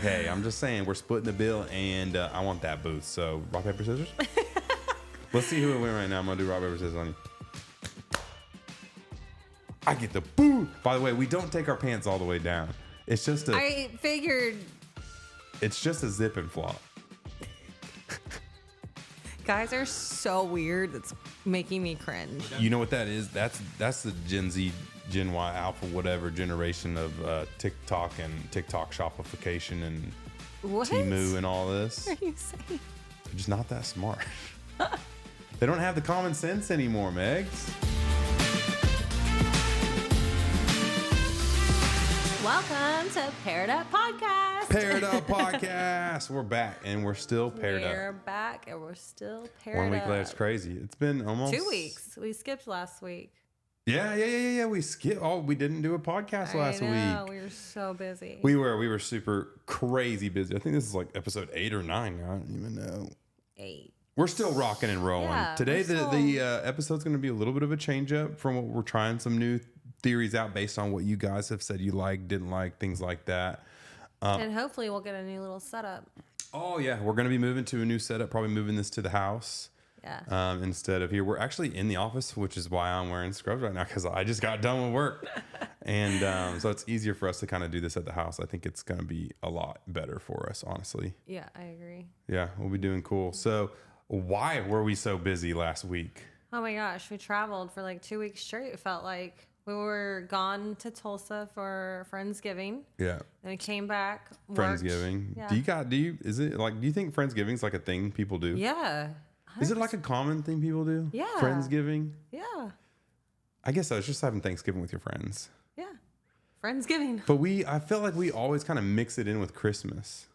hey, I'm just saying we're splitting the bill, and I want that booth. So rock, paper, scissors. Let's see who will win right now. I'm gonna do rock, paper, scissors on you. I get the booth. By the way, we don't take our pants all the way down. It's just I figured. It's just a zip and flop. Guys are so weird. It's making me cringe. You know what that is? That's the Gen Z, Gen Y, Alpha, whatever generation of TikTok and TikTok shopification and What? Temu and all this. What are you saying? They're just not that smart. They don't have the common sense anymore, Megs. Welcome to Paired Up Podcast. Paired Up Podcast. We're back and we're still paired up. We're back and we're still paired up. 1 week later, it's crazy. It's been almost 2 weeks. We skipped last week. Yeah. We skipped. Oh, we didn't do a podcast last week. We were so busy. We were super crazy busy. I think this is like episode 8 or 9. I don't even know. 8. We're still rocking and rolling. Yeah, Today, the episode's going to be a little bit of a change up from what we're trying some new theories out based on what you guys have said you like, didn't like, things like that. And hopefully we'll get a new little setup. Oh, yeah. We're going to be moving to a new setup, probably moving this to the house. Yeah. Instead of here. We're actually in the office, which is why I'm wearing scrubs right now, because I just got done with work. And so it's easier for us to kind of do this at the house. I think it's going to be a lot better for us, honestly. Yeah, I agree. Yeah, we'll be doing cool. So why were we so busy last week? Oh my gosh, we traveled for like 2 weeks straight. It felt like we were gone to Tulsa for Friendsgiving. Yeah. Then we came back. Friendsgiving. Yeah. Do you think Friendsgiving is like a thing people do? Yeah. Is it like a common thing people do? Yeah. Friendsgiving? Yeah. I guess so. It's just having Thanksgiving with your friends. Yeah. Friendsgiving. But I feel like we always kind of mix it in with Christmas.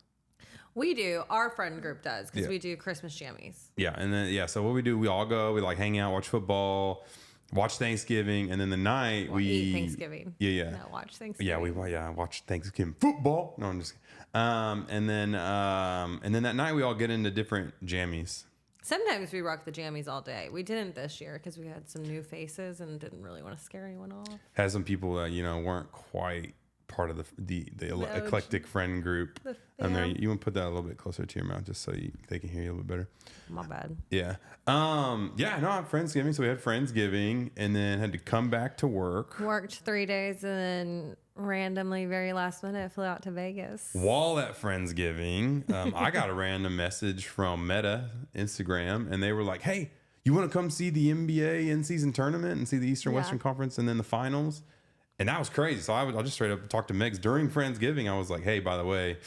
We do. Our friend group does because Yeah. we do Christmas jammies. Yeah. And then, so what we do, we all go, we like hang out, watch football, watch Thanksgiving. And then the night we eat Thanksgiving. Yeah. No, watch Thanksgiving. Yeah, we watch Thanksgiving football. No, I'm just kidding. And then that night we all get into different jammies. Sometimes we rock the jammies all day. We didn't this year because we had some new faces and didn't really want to scare anyone off. Had some people that weren't quite part of the eclectic friend group. And there, you want to put that a little bit closer to your mouth just so they can hear you a little bit better. My bad. Yeah. I had Friendsgiving. So we had Friendsgiving and then had to come back to work. Worked 3 days and then randomly, very last minute, flew out to Vegas. While at Friendsgiving, I got a random message from Meta Instagram, and they were like, "Hey, you want to come see the NBA in-season tournament and see the Eastern Western Conference and then the finals?" And that was crazy. So I just straight up talked to Megs during Friendsgiving. I was like, "Hey, by the way,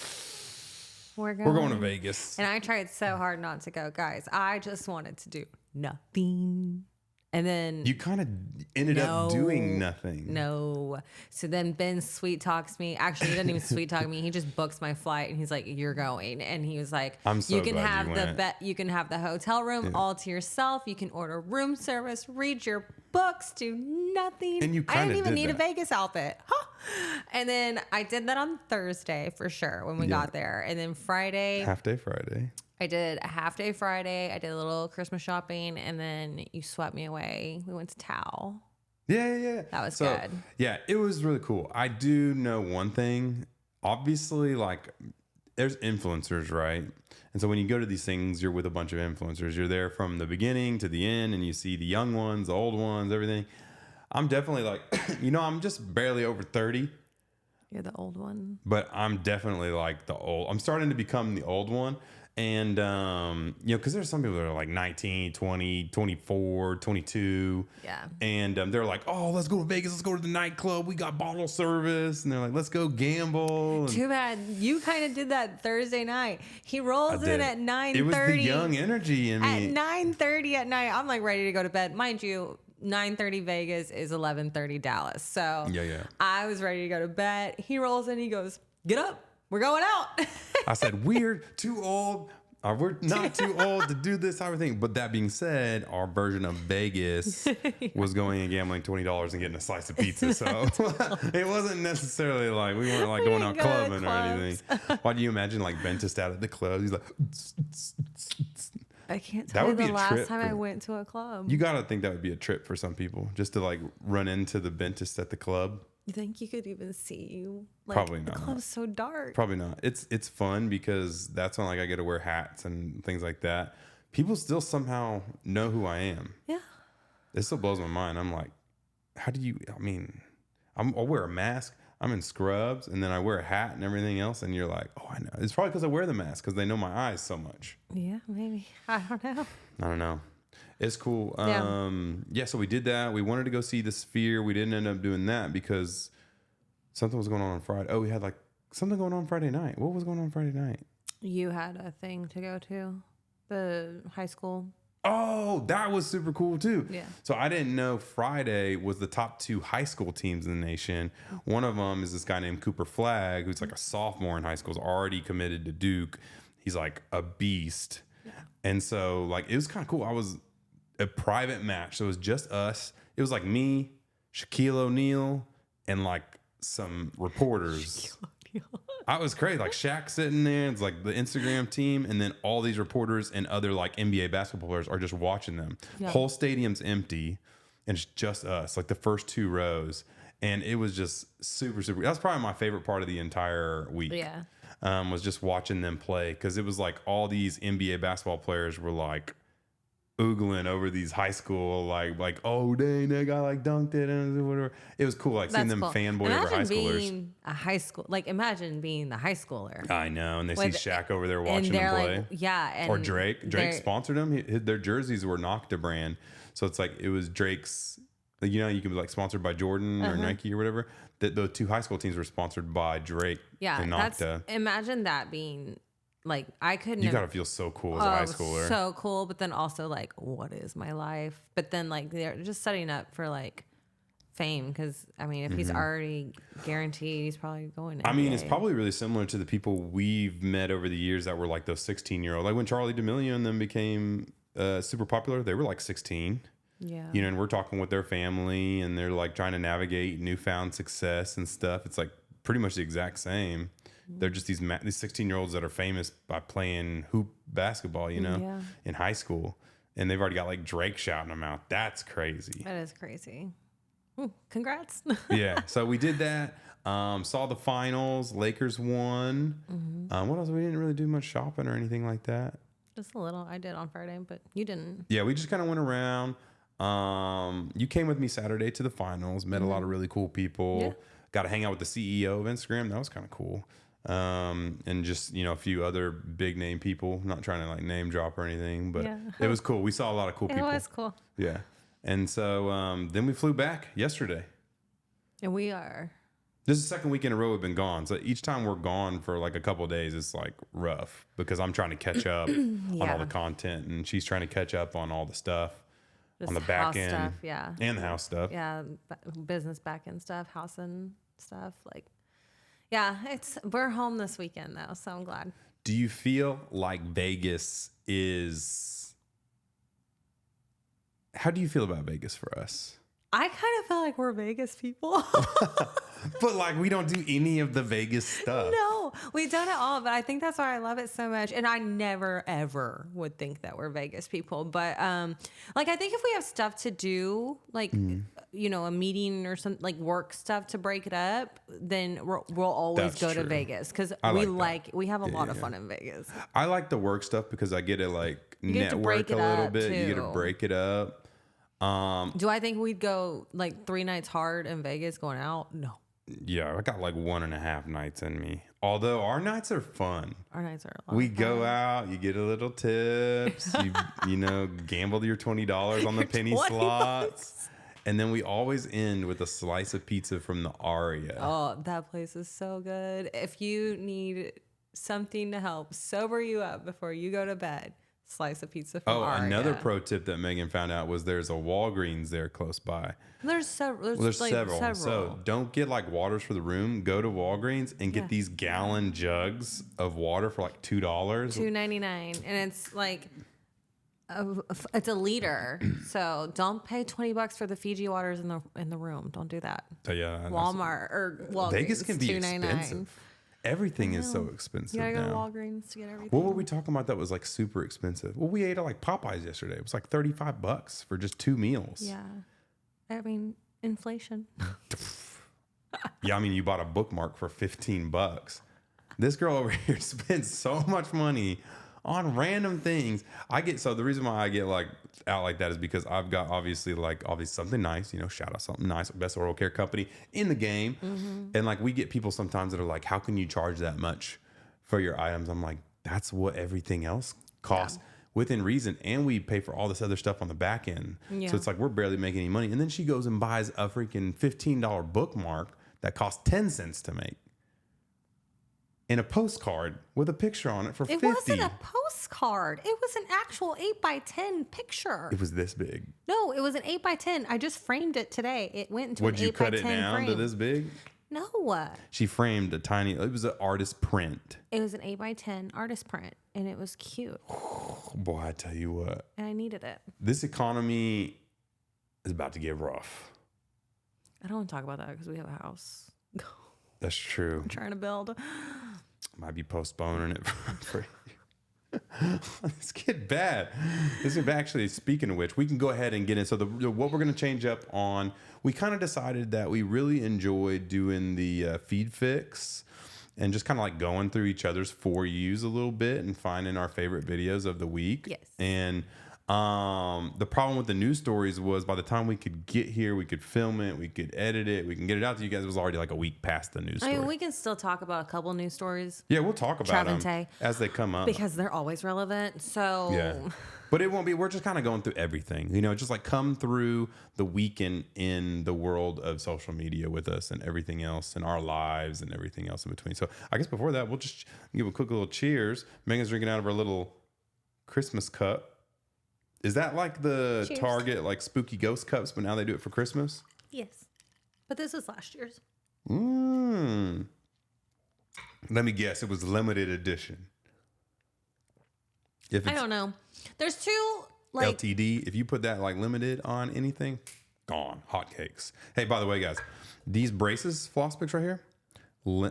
we're going to Vegas." And I tried so hard not to go, guys. I just wanted to do nothing. And then You kind of ended up doing nothing. No. So then Ben sweet talks me. Actually, he didn't even sweet talk me. He just books my flight and he's like, "You're going." And he was like, I'm so you can glad have you the went. you can have the hotel room all to yourself. You can order room service, read your books, do nothing. And you I kinda didn't even did need a that. Vegas outfit. Huh. And then I did that on Thursday for sure when we got there. And then Friday, Half day Friday. I did a half day Friday. I did a little Christmas shopping, and then you swept me away. We went to Tao. Yeah. That was good. Yeah, it was really cool. I do know one thing. Obviously, like, there's influencers, right? And so when you go to these things, you're with a bunch of influencers. You're there from the beginning to the end, and you see the young ones, the old ones, everything. I'm definitely like, I'm just barely over 30. You're the old one. But I'm definitely like I'm starting to become the old one. And, because there's some people that are like 19, 20, 24, 22. Yeah. And they're like, "Oh, let's go to Vegas. Let's go to the nightclub. We got bottle service." And they're like, "Let's go gamble." And Too bad. You kind of did that Thursday night. He rolls in at 9:30. It was the young energy in me. At 9:30 at night, I'm like ready to go to bed. Mind you, 9:30 Vegas is 11:30 Dallas. So Yeah. I was ready to go to bed. He rolls in. He goes, "Get up. We're going out." I said, "We're too old. We're not too old to do this type of thing." But that being said, our version of Vegas was going and gambling $20 and getting a slice of pizza. So it wasn't necessarily like we weren't like going out didn't go to clubbing or anything. Why do you imagine like Ben just out at the club? He's like, I can't That tell you would be the a last trip time I for- went to a club. you got to think that would be a trip for some people just to like run into the dentist at the club. You think you could even see you? Like, Probably the not. club's so dark. Probably not. It's fun because that's when like I get to wear hats and things like that. People still somehow know who I am. Yeah. It still blows my mind. I'm like, how do you? I mean, I'll wear a mask. I'm in scrubs, and then I wear a hat and everything else, and you're like, oh, I know. It's probably because I wear the mask because they know my eyes so much. Yeah, maybe. I don't know. I don't know. It's cool. Yeah. So we did that. We wanted to go see the Sphere. We didn't end up doing that because something was going on Friday. Oh, we had like something going on Friday night. What was going on Friday night? You had a thing to go to, the high school. Oh, that was super cool too. Yeah. So I didn't know Friday was the top 2 high school teams in the nation. One of them is this guy named Cooper Flagg, who's like a sophomore in high school, is already committed to Duke. He's like a beast. Yeah. And so like it was kind of cool. I was a private match. So it was just us. It was like me, Shaquille O'Neal, and like some reporters. I was crazy. Like Shaq sitting there. It's like the Instagram team, and then all these reporters and other like NBA basketball players are just watching them. Yeah. Whole stadium's empty, and it's just us. Like the first 2 rows, and it was just super, super. That's probably my favorite part of the entire week. Yeah, was just watching them play because it was like all these NBA basketball players were like oogling over these high school like oh dang, that guy like dunked it and whatever. It was cool like seeing them cool. Fanboy over high schoolers. Being a high school, like imagine being the high schooler. I know, and they see Shaq over there watching them play. Like, yeah, and or Drake sponsored them. Their jerseys were Nocta brand, so it's like it was Drake's. You know, you could be like sponsored by Jordan or Nike or whatever. That the 2 high school teams were sponsored by Drake. Yeah, and Nocta. Imagine that being. Like I couldn't. You gotta feel so cool as a high schooler. So cool, but then also like, what is my life? But then like they're just setting up for like fame because I mean, if he's already guaranteed, he's probably going. I mean, it's probably really similar to the people we've met over the years that were like those 16-year-olds. Like when Charlie D'Amelio and them became super popular, they were like 16. Yeah. You know, and we're talking with their family, and they're like trying to navigate newfound success and stuff. It's like pretty much the exact same. They're just these 16-year-olds that are famous by playing hoop basketball, you know, in high school. And they've already got like Drake shouting them out. That's crazy. That is crazy. Ooh, congrats. Yeah. So we did that. Saw the finals. Lakers won. What else? We didn't really do much shopping or anything like that. Just a little. I did on Friday, but you didn't. Yeah. We just kind of went around. You came with me Saturday to the finals. Met a lot of really cool people. Yeah. Got to hang out with the CEO of Instagram. That was kind of cool. And just, you know, a few other big name people, not trying to like name drop or anything, but it was cool. We saw a lot of cool people. It was cool. Yeah. And so, then we flew back yesterday. And we are. This is the second week in a row we've been gone. So each time we're gone for like a couple of days, it's like rough because I'm trying to catch up on all the content and she's trying to catch up on all the stuff. Just on the back end stuff, and the house stuff. Yeah. Business back end stuff, house and stuff like. Yeah, we're home this weekend though, so I'm glad. Do you feel like Vegas is? How do you feel about Vegas for us? I kind of feel like we're Vegas people. But like we don't do any of the Vegas stuff. No, we don't at all. But I think that's why I love it so much. And I never ever would think that we're Vegas people. But like I think if we have stuff to do, like you know, a meeting or something like work stuff to break it up, then we'll always go to Vegas because we have a lot of fun in Vegas. I like the work stuff because I get to like network a little bit. You get to break it up. Do I think we'd go like 3 nights hard in Vegas going out? No. Yeah, I got like 1.5 nights in me. Although our nights are fun. Our nights are a lot We go out, you get a little tips, you know, gamble your $20 on the penny slots. And then we always end with a slice of pizza from the Aria. Oh, that place is so good. If you need something to help sober you up before you go to bed, slice of pizza from Aria. Another pro tip that Megan found out was there's a Walgreens there close by. There's several. There's several. So don't get like waters for the room. Go to Walgreens and get these gallon jugs of water for like $2. $2.99, and it's like it's a liter. So don't pay $20 for the Fiji waters in the room. Don't do that. Yeah, Walmart or Walgreens. Vegas can be expensive. Everything is so expensive now. You gotta go to Walgreens to get everything. What were we talking about that was like super expensive? Well, we ate at like Popeyes yesterday. It was like $35 for just 2 meals. Yeah. I mean, inflation. Yeah, I mean, you bought a bookmark for $15. This girl over here spends so much money on random things. So the reason why I get like out like that is because I've got obviously something nice, shout out something nice, best oral care company in the game. And like we get people sometimes that are like, how can you charge that much for your items? I'm like, that's what everything else costs within reason. And we pay for all this other stuff on the back end. Yeah. So it's like, we're barely making any money. And then she goes and buys a freaking $15 bookmark that costs 10 cents to make. And a postcard with a picture on it for $50. It wasn't a postcard. It was an actual 8x10 picture. It was this big. No, it was an 8x10. I just framed it today. It went into Would an 8x10 you cut it down frame. to this big? No. She framed it was an artist print. It was an 8x10 artist print, and it was cute. Boy, I tell you what. And I needed it. This economy is about to get rough. I don't want to talk about that because we have a house. That's true. I'm trying to build. Might be postponing it for Let's get bad. This is actually, speaking of which, we can go ahead and get in. So what we're going to change up on, we kind of decided that we really enjoyed doing the feed fix and just kind of like going through each other's for yous a little bit and finding our favorite videos of the week. Yes. And the problem with the news stories was by the time we could get here, we could film it, we could edit it, we can get it out to you guys. It was already like a week past the news story. I mean, we can still talk about a couple news stories. Yeah, we'll talk about them as they come up. Because they're always relevant. So yeah. But it won't be, we're just kind of going through everything, just like come through the weekend in the world of social media with us and everything else and our lives and everything else in between. So I guess before that, we'll just give a quick little cheers. Megan's drinking out of her little Christmas cup. Is that like the Cheers. Target, like spooky ghost cups, but now they do it for Christmas? Yes. But this was last year's. Let me guess. It was limited edition. If I don't know. There's two, like... LTD, if you put that like limited on anything, gone. Hotcakes. Hey, by the way, guys, these braces, floss picks right here,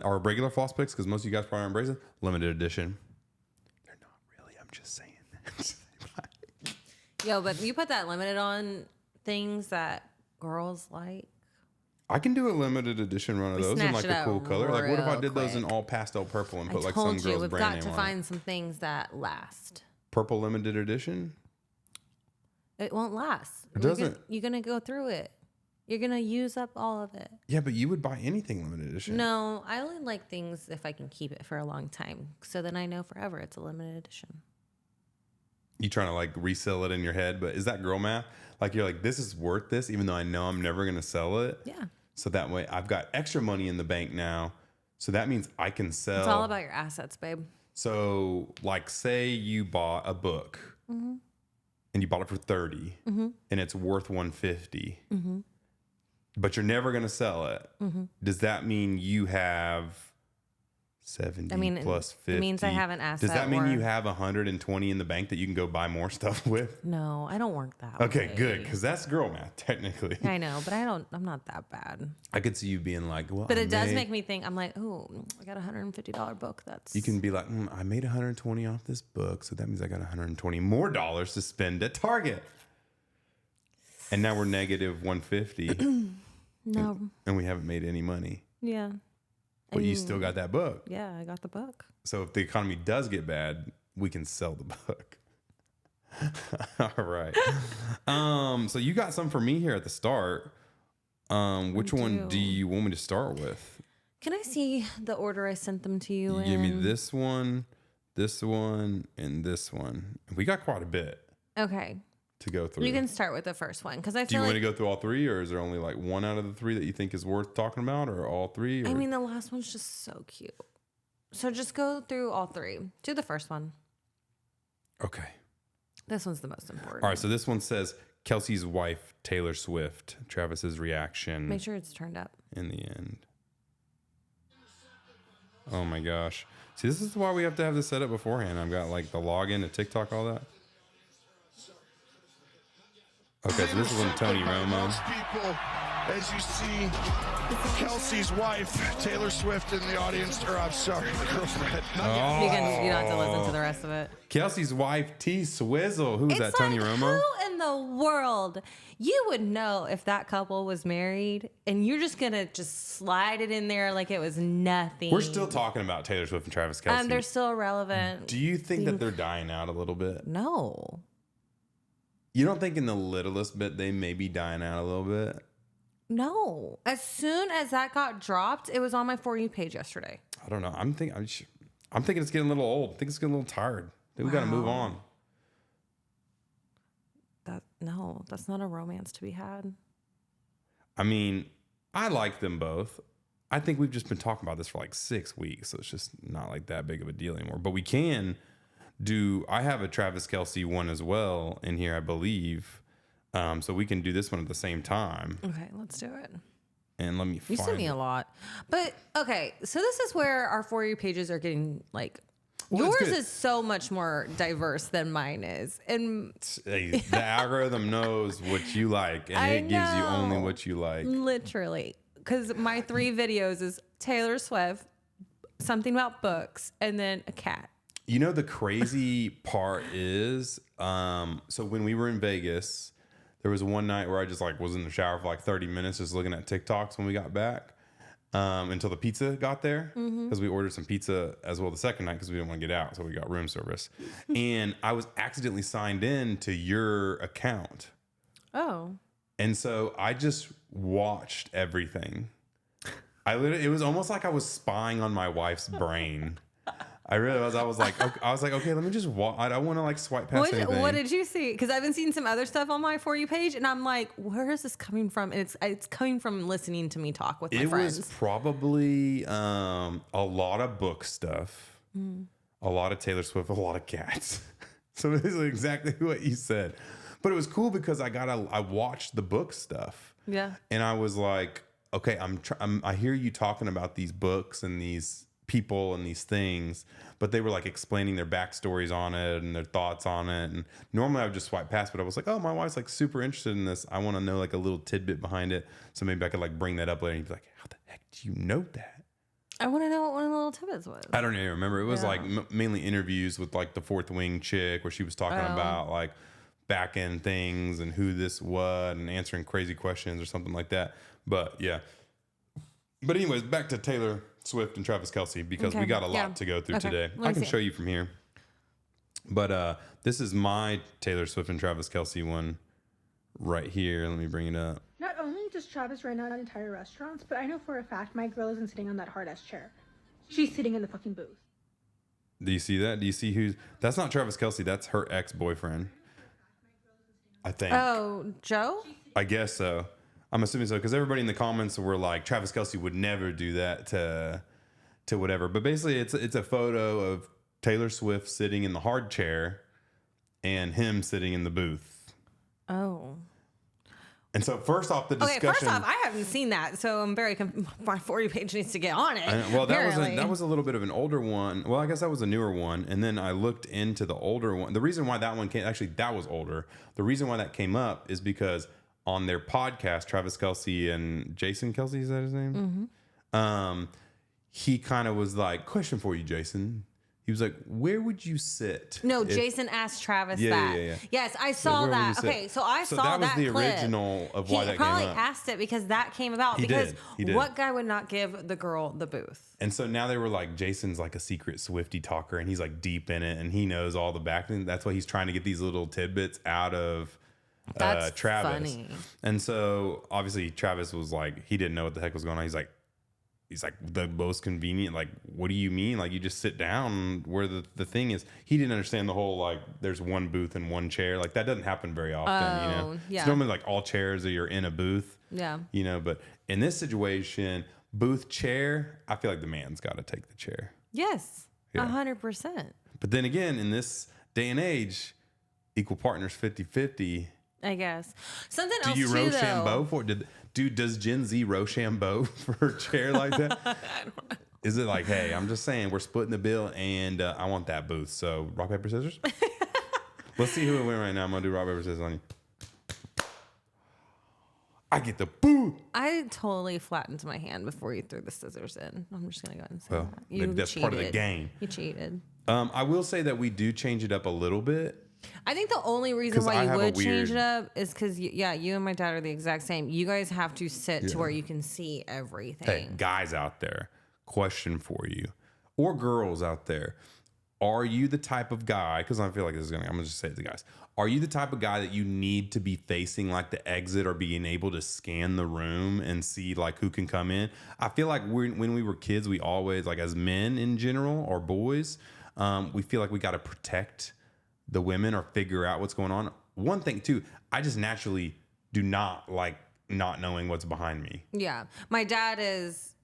are regular floss picks, because most of you guys probably aren't braces, limited edition. They're not really. I'm just saying that. Yo, but you put that limited on things that girls like. I can do a limited edition run of those in like a cool color. Like, what if I did those in quick. all pastel purple and put like I some told you, girl's we've brand got name to on find it? some things that last. Purple limited edition? It won't last. It doesn't. You're going to go through it. You're going to use up all of it. Yeah, but you would buy anything limited edition. No, I only like things if I can keep it for a long time. So then I know forever it's a limited edition. You trying to like resell it in your head, but is that girl math? Like you're like, this is worth this, even though I know I'm never going to sell it. Yeah. So that way I've got extra money in the bank now. So that means I can sell. It's all about your assets, babe. So like say you bought a book and you bought it for $30 and it's worth $150, but you're never going to sell it. Does that mean you have 70 plus 50? It means I have an asset. Does that mean you have 120 in the bank that you can go buy more stuff with? No, I don't work that Okay, way. good. Because that's girl math, technically. I know, but I'm not that bad. I could see you being like, well, But it does make me think, I'm like, oh, I got a $150 book. You can be like, I made 120 off this book. So that means I got 120 more dollars to spend at Target. And now we're negative 150. No. And we haven't made any money. Yeah. But you still got that book. Yeah, I got the book. So if the economy does get bad, we can sell the book. All right. So you got some for me here at the start. Which one do you want me to start with? Can I see the order I sent them to you in? Give me this one, and this one. We got quite a bit. Okay. To go through. You can start with the first one because I feel Do you want to go through all three, or is there only like one out of the three that you think is worth talking about, or all three? Or? I mean, the last one's just so cute. So just go through all three. Do the first one. Okay. This one's the most important. All right. So this one says Kelsey's wife, Taylor Swift. Travis's reaction. Make sure it's turned up. In the end. Oh my gosh. See, this is why we have to have this set up beforehand. I've got like the login to TikTok, all that. Okay, so this is when Tony Romo. Most people as you see Kelsey's wife, Taylor Swift, in the audience, or I'm sorry, girlfriend. You don't have to listen to the rest of it. Kelsey's wife, T Swizzle. Who's that? Tony Romo? Who in the world? You would know if that couple was married, and you're just gonna slide it in there like it was nothing. We're still talking about Taylor Swift and Travis Kelce. They're still relevant. Do you think that they're dying out a little bit? No. You don't think in the littlest bit they may be dying out a little bit? No. As soon as that got dropped, it was on my For You page yesterday. I don't know. I'm thinking it's getting a little old. I think it's getting a little tired. I think we got to move on. That's not a romance to be had. I mean, I like them both. I think we've just been talking about this for like 6 weeks, so it's just not like that big of a deal anymore. But we can I have a Travis Kelce one as well in here, I believe. So we can do this one at the same time. Okay, let's do it. And let me find You sent me a lot. But, okay, so this is where our For You pages are getting, yours is so much more diverse than mine is. And the algorithm knows what you like, and it gives you only what you like. Literally. Because my 3 videos is Taylor Swift, something about books, and then a cat. You know, the crazy part is, so when we were in Vegas, there was one night where I just was in the shower for 30 minutes just looking at TikToks when we got back until the pizza got there, because we ordered some pizza as well the second night because we didn't want to get out, so we got room service. And I was accidentally signed in to your account. Oh. And so I just watched everything. It was almost like I was spying on my wife's brain. I really was. I was like, okay, let me just walk. I don't want to swipe past anything. What did you see? Because I've been seeing some other stuff on my For You page, and I'm like, where is this coming from? And it's coming from listening to me talk with my friends. It was probably a lot of book stuff, a lot of Taylor Swift, a lot of cats. So this is exactly what you said. But it was cool because I watched the book stuff. Yeah. And I was like, okay, I hear you talking about these books and these people and these things, but they were explaining their backstories on it and their thoughts on it. And normally I would just swipe past, but I was like, oh, my wife's super interested in this. I want to know a little tidbit behind it. So maybe I could bring that up later and be like, how the heck do you know that? I want to know what one of the little tidbits was. I don't even remember. It was mainly interviews with the Fourth Wing chick where she was talking about back end things and who this was and answering crazy questions or something like that. But yeah. But anyways, back to Taylor Swift and Travis Kelce, because we got a lot to go through today. I can show you from here. But this is my Taylor Swift and Travis Kelce one right here. Let me bring it up. Not only does Travis rent out entire restaurants, but I know for a fact my girl isn't sitting on that hard-ass chair. She's sitting in the fucking booth. Do you see that? Do you see who's... That's not Travis Kelce. That's her ex-boyfriend. I think. Oh, Joe? I guess so. I'm assuming so, because everybody in the comments were like, Travis Kelce would never do that to whatever. But basically, it's a photo of Taylor Swift sitting in the hard chair and him sitting in the booth. Oh. And so first off, the discussion... Okay, first off, I haven't seen that, so I'm very... My For You page needs to get on it. Well, that was a little bit of an older one. Well, I guess that was a newer one. And then I looked into the older one. The reason why that one came... Actually, that was older. The reason why that came up is because... on their podcast, Travis Kelce and Jason Kelce, is that his name? Mm-hmm. He kind of was like, question for you, Jason. He was like, where would you sit? No, Jason asked Travis that. Yeah. Yes, I saw that. Okay, so I saw that. That was the clip. Original of why that came up. He probably asked it because that came about. He did. What guy would not give the girl the booth? And so now they were like, Jason's a secret Swiftie talker, and he's deep in it, and he knows all the back. That's why he's trying to get these little tidbits out of... That's Travis. Funny. And so obviously Travis was he didn't know what the heck was going on. He's like the most convenient. What do you mean? You just sit down where the thing is. He didn't understand the whole there's one booth and one chair. That doesn't happen very often. Yeah. It's normally all chairs or you're in a booth. Yeah. But in this situation, booth chair, I feel like the man's got to take the chair. Yes. 100%. But then again, in this day and age, equal partners 50-50. I guess. Something else too, though. Do you Rochambeau for it? Does Gen Z Rochambeau for a chair like that? I don't know. Is it hey, I'm just saying we're splitting the bill and I want that booth. So rock, paper, scissors? Let's see who will win right now. I'm going to do rock, paper, scissors on you. I get the boo. I totally flattened my hand before you threw the scissors in. I'm just gonna go ahead and say Well, that. maybe that's part of the game. You cheated. I will say that we do change it up a little bit. I think the only reason 'Cause I why you have a would change it weird- up is because, you and my dad are the exact same. You guys have to sit to where you can see everything. Hey, guys out there, question for you, or girls out there. Are you the type of guy, because I feel like I'm going to just say it to guys. Are you the type of guy that you need to be facing like the exit or being able to scan the room and see like who can come in? I feel like when we were kids, we always, like as men in general or boys, we feel like we got to protect the women or figure out what's going on. One thing too, I just naturally do not like not knowing what's behind me. Yeah. My dad is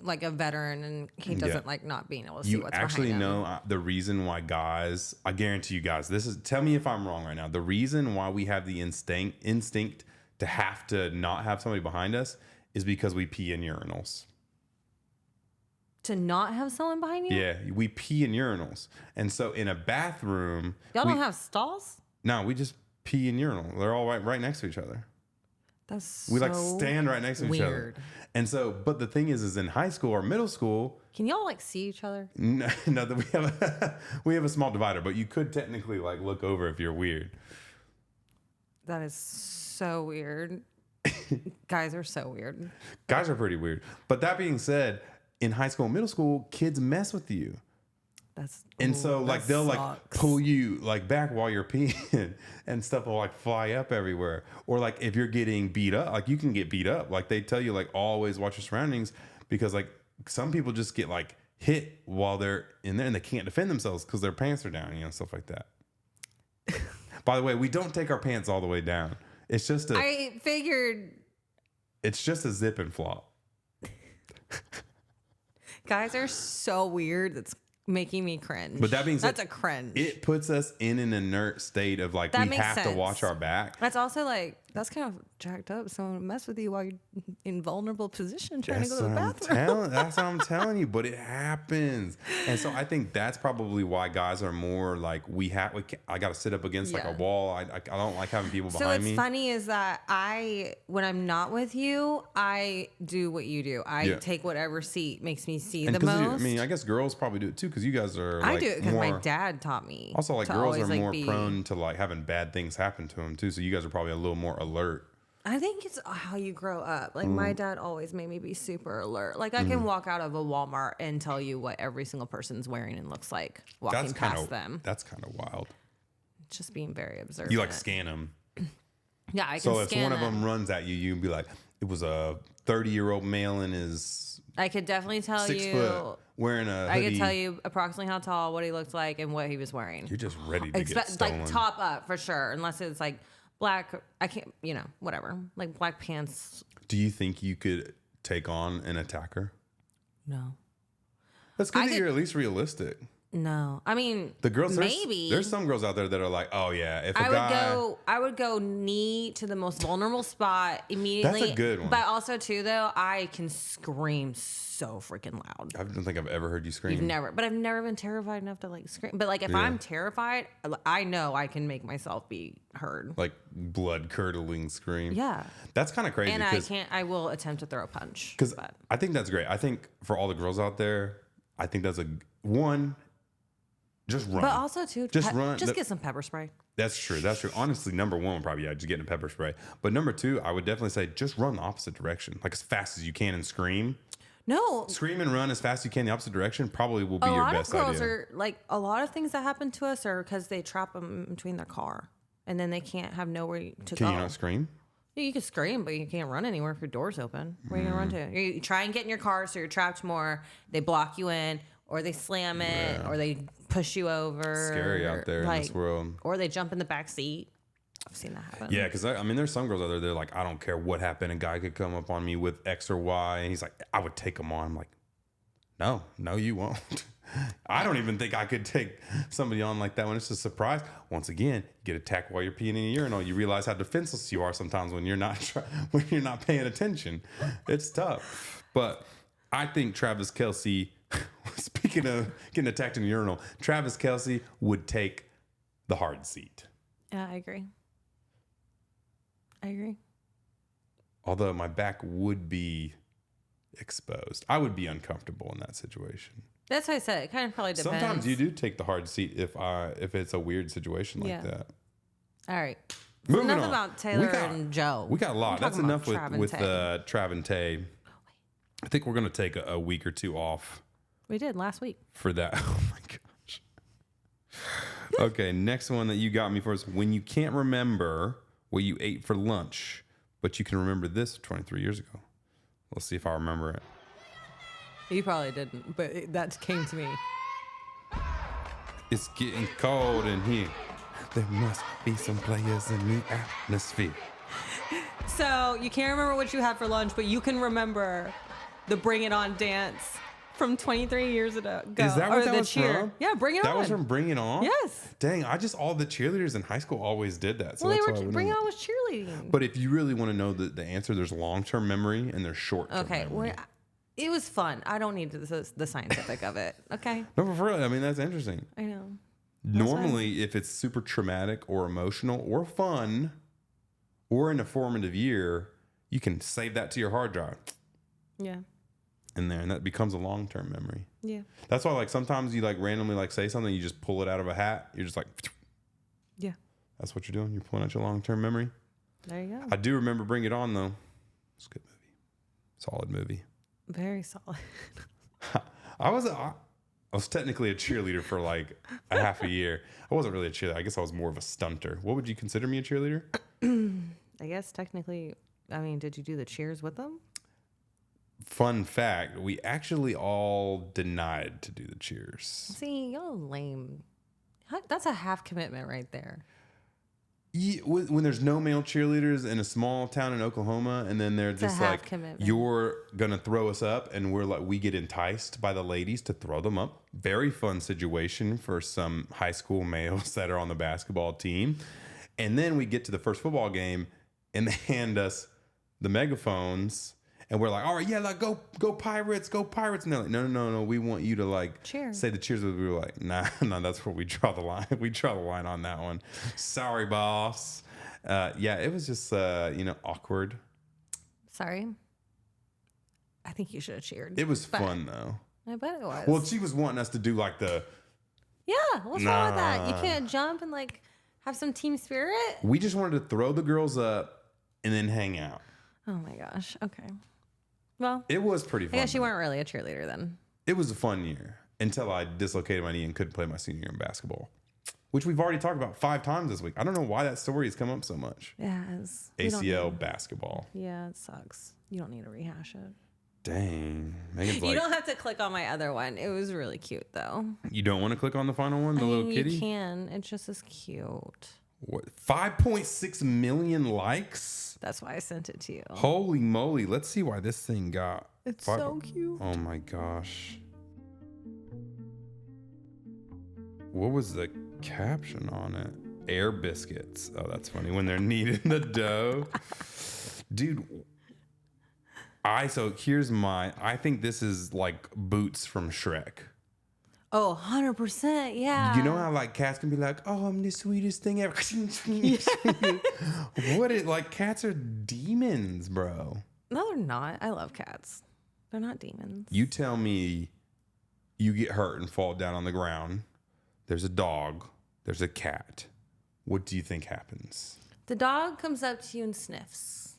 like a veteran and he doesn't like not being able to see what's behind him. You actually know the reason why guys, I guarantee you guys, tell me if I'm wrong right now. The reason why we have the instinct to have to not have somebody behind us is because we pee in urinals. To not have someone behind you? Yeah, we pee in urinals. And so in a bathroom... Y'all don't have stalls? No, we just pee in urinal. They're all right next to each other. That's We so like stand right next to each other. weird. And so, but the thing is in high school or middle school... Can y'all like see each other? No, we have a small divider, but you could technically like look over if you're weird. That is so weird. Guys are so weird. Guys are pretty weird. But that being said, in high school and middle school, kids mess with you. So like they'll like pull you like back while you're peeing and stuff will like fly up everywhere. Or like if you're getting beat up, like you can get beat up. Like they tell you like always watch your surroundings because like some people just get like hit while they're in there and they can't defend themselves because their pants are down, stuff like that. By the way, we don't take our pants all the way down. It's just I figured it's just a zip and flop. guys are so weird. That's making me cringe. But that being said, that's a cringe. It puts us in an inert state of like That we makes have sense. to watch our back. That's also like that's kind of jacked up. Someone mess with you while you're in vulnerable position trying to go to the bathroom. That's what I'm telling you. But it happens, and so I think that's probably why guys are more like I got to sit up against like a wall. I don't like having people behind me. So what's funny is that when I'm not with you, I do what you do. I take whatever seat makes me see the most. I guess girls probably do it too because you guys are. I like, do it because more, my dad taught me. Also, like girls are more prone to like having bad things happen to them too. So you guys are probably a little more alert. I think it's how you grow up. Like my dad always made me be super alert. Like I can walk out of a Walmart and tell you what every single person's wearing and looks like walking past them. That's kind of wild. Just being very observant. You like scan them. Yeah, I can So if scan one of them runs at you, you'd be like, it was a 30-year-old male in his I could definitely tell 6 you. foot wearing a hoodie. I could tell you approximately how tall, what he looked like, and what he was wearing. You're just ready to get stolen. Like top up for sure, unless it's like black. I can't, whatever. Like black pants. Do you think you could take on an attacker? No. That's good that you're at least realistic. No, I mean The girls, maybe there's some girls out there that are like, oh yeah, if I would go knee to the most vulnerable spot immediately. That's a good one. But also too though, I can scream so freaking loud. I don't think I've ever heard you scream. I've never been terrified enough to like scream. But like if I'm terrified, I know I can make myself be heard. Like blood curdling scream. Yeah. That's kind of crazy. And I will attempt to throw a punch. Because I think that's great. I think for all the girls out there, I think that's just run. But also too, run. Just get some pepper spray. That's true. Honestly, number one would probably just getting a pepper spray. But number two, I would definitely say just run the opposite direction, like as fast as you can and scream. No. Scream and run as fast as you can in the opposite direction probably will be your best idea. A lot of girls are like, a lot of things that happen to us are because they trap them between their car and then they can't have nowhere to go. Can you not scream? You can scream, but you can't run anywhere if your door's open. Where are you going to run to? You try and get in your car so you're trapped more. They block you in or they slam it or they push you over. Scary out there in this world. Or they jump in the back seat. I've seen that happen. Yeah, because there's some girls out there, they're like, I don't care what happened. A guy could come up on me with X or Y, and he's like, I would take him on. I'm like, no, you won't. I don't even think I could take somebody on like that when it's a surprise. Once again, you get attacked while you're peeing in a urinal. You realize how defenseless you are sometimes when you're not paying attention. It's tough. But I think Travis Kelce, speaking of getting attacked in a urinal, Travis Kelce would take the hard seat. Yeah, I agree. Although my back would be exposed. I would be uncomfortable in that situation. That's what I said. It kind of probably depends. Sometimes you do take the hard seat if it's a weird situation like that. All right. Moving enough on. about Taylor and Joe. We got a lot. That's enough with Trav Trav and Tay. I think we're going to take a week or two off. We did last week. For that. Oh my gosh. Okay, next one that you got me for is when you can't remember what you ate for lunch, but you can remember this 23 years ago. Let's see if I remember it. You probably didn't, but that came to me. It's getting cold in here. There must be some players in the atmosphere. So you can't remember what you had for lunch, but you can remember the Bring It On dance from 23 years ago. Is that what that was from? Yeah, Bring It On. That was from Bring It On? Yes. Dang, all the cheerleaders in high school always did that. So Well, that's why Bring It On was cheerleading. But if you really want to know the answer, there's long-term memory and there's short-term Okay, memory. it was fun. I don't need the scientific of it. Okay. No, but for real, I mean, that's interesting. I know. Normally, if it's super traumatic or emotional or fun or in a formative year, you can save that to your hard drive. Yeah. In there, and that becomes a long-term memory. Yeah. That's why, like, sometimes you like randomly like say something, you just pull it out of a hat. You're just like, yeah. That's what you're doing. You're pulling out your long-term memory. There you go. I do remember Bring It On though. It's a good movie, solid movie. Very solid. I was technically a cheerleader for like a half a year. I wasn't really a cheerleader. I guess I was more of a stunter. What would you consider me a cheerleader? I guess technically, I mean, did you do the cheers with them? Fun fact, we actually all denied to do the cheers. See, y'all lame. That's a half commitment right there. Yeah, when there's no male cheerleaders in a small town in Oklahoma, and then they're just like, you're gonna throw us up, and we get enticed by the ladies to throw them up. Very fun situation for some high school males that are on the basketball team. And then we get to the first football game, and they hand us the megaphones. And we're like, all right, yeah, like go Pirates, go Pirates. And they're like, no, we want you to like say the cheers. We were like, nah, that's where we draw the line. We draw the line on that one. Sorry, boss. Yeah, it was just awkward. Sorry. I think you should have cheered. It was fun though. I bet it was. Well, she was wanting us to do like the. Yeah, what's wrong with that? You can't jump and like have some team spirit. We just wanted to throw the girls up and then hang out. Oh my gosh. Okay. Well, it was pretty fun. I guess you weren't really a cheerleader then. It was a fun year until I dislocated my knee and couldn't play my senior year in basketball, which we've already talked about 5 times this week. I don't know why that story has come up so much. Yeah, ACL basketball. Yeah, it sucks. You don't need to rehash it. Dang. Megan's you don't have to click on my other one. It was really cute though. You don't want to click on the final one, the little kitty? You can. It just is cute. What? 5.6 million likes? That's why I sent it to you. Holy moly. Let's see why this thing got. It's so cute. Oh my gosh. What was the caption on it? Air biscuits. Oh, that's funny. When they're kneading the dough. Dude. I think this is like Boots from Shrek. Oh, 100%. Yeah. You know how like cats can be like, oh, I'm the sweetest thing ever. Cats are demons, bro. No, they're not. I love cats. They're not demons. You tell me you get hurt and fall down on the ground. There's a dog. There's a cat. What do you think happens? The dog comes up to you and sniffs.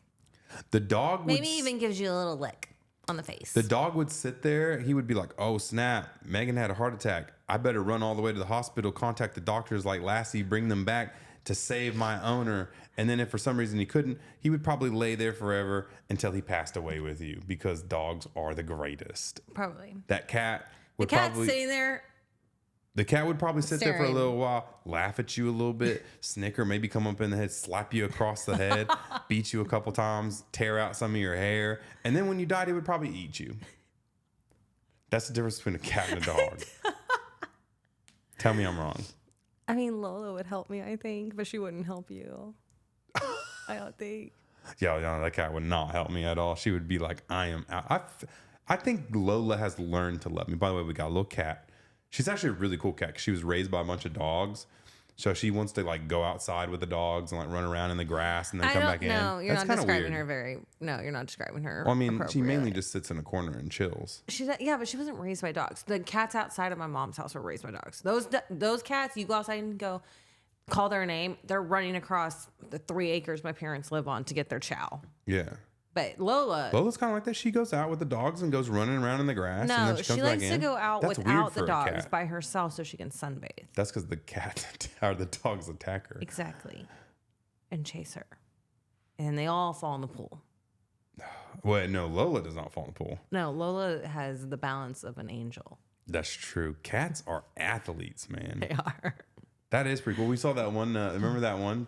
The dog maybe even gives you a little lick on the face. The dog would sit there. He would be like, oh, snap. Megan had a heart attack. I better run all the way to the hospital, contact the doctors like Lassie, bring them back to save my owner. And then if for some reason he couldn't, he would probably lay there forever until he passed away with you because dogs are the greatest. Probably. That cat would the cat's sitting there. The cat would probably sit there for a little while, laugh at you a little bit, snicker, maybe come up in the head, slap you across the head, beat you a couple times, tear out some of your hair. And then when you died, it would probably eat you. That's the difference between a cat and a dog. Tell me I'm wrong. I mean, Lola would help me, I think, but she wouldn't help you. I don't think. Yeah, that cat would not help me at all. She would be like, I am out. I think Lola has learned to love me. By the way, we got a little cat. She's actually a really cool cat because she was raised by a bunch of dogs. So she wants to like go outside with the dogs and like run around in the grass and then come back in. No, you're That's not kinda describing weird. her very. No, you're not describing her. Well, I mean, she appropriately. mainly just sits in a corner and chills. Yeah, but she wasn't raised by dogs. The cats outside of my mom's house were raised by dogs. Those cats, you go outside and go call their name. They're running across the 3 acres my parents live on to get their chow. Yeah. But Lola's kind of like that. She goes out with the dogs and goes running around in the grass. And no, then she comes likes back to in. go out That's weird without for the a dogs cat. by herself so she can sunbathe. That's because the cat or the dogs attack her. Exactly. And chase her. And they all fall in the pool. Wait, no, Lola does not fall in the pool. No, Lola has the balance of an angel. That's true. Cats are athletes, man. They are. That is pretty cool. We saw that one. Remember that one,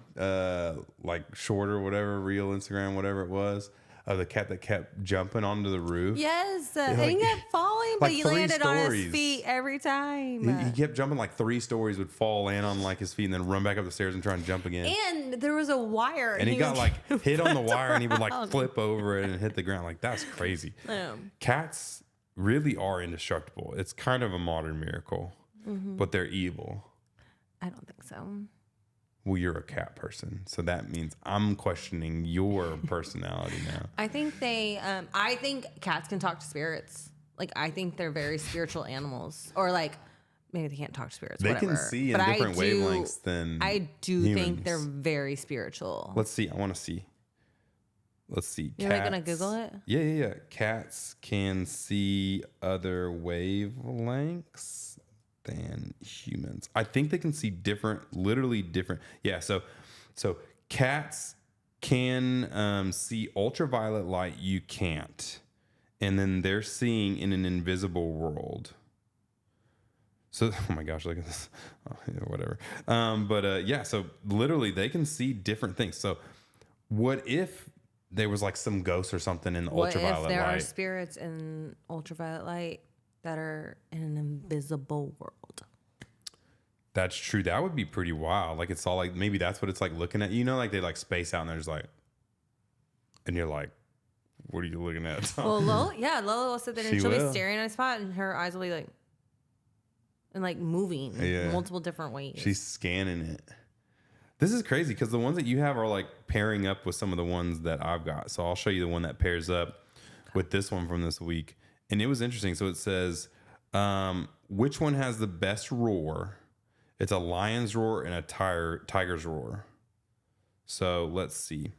like short or whatever, real Instagram, whatever it was, of the cat that kept jumping onto the roof. Yes, like- he kept falling, but like he 3 landed on his stories. feet every time. He kept jumping like 3 stories, would fall, land on like his feet, and then run back up the stairs and try and jump again. And there was a wire. And he got was like hit on the wire, and he would like down. flip over it and hit the ground. Like that's crazy. Cats really are indestructible. It's kind of a modern miracle, but they're evil. I don't think so. Well, you're a cat person, so that means I'm questioning your personality now. I think I think cats can talk to spirits. Like, I think they're very spiritual animals. Or, like, maybe they can't talk to spirits. They whatever. can see in But different wavelengths than I do humans. think they're very spiritual. Let's see. I want to see. Let's see. You're like gonna Google it? Yeah. Cats can see other wavelengths than humans. I think they can see literally different. Yeah. So cats can see ultraviolet light. You can't, and then they're seeing in an invisible world. So, oh my gosh, look at this. Oh, yeah, whatever. Yeah, so literally they can see different things. So what if there was like some ghost or something in the ultraviolet What if there light? are spirits in ultraviolet light that are in an invisible world? That's true. That would be pretty wild. Like it's all like, maybe that's what it's like looking at. You know, like they like space out and they're just like, and you're like, what are you looking at? Well, Lola will sit there and She she'll will. be staring at a spot and her eyes will be like, and like moving in multiple different ways. She's scanning it. This is crazy because the ones that you have are like pairing up with some of the ones that I've got. So I'll show you the one that pairs up with this one from this week. And it was interesting. So it says, which one has the best roar? It's a lion's roar and a tiger's roar. So let's see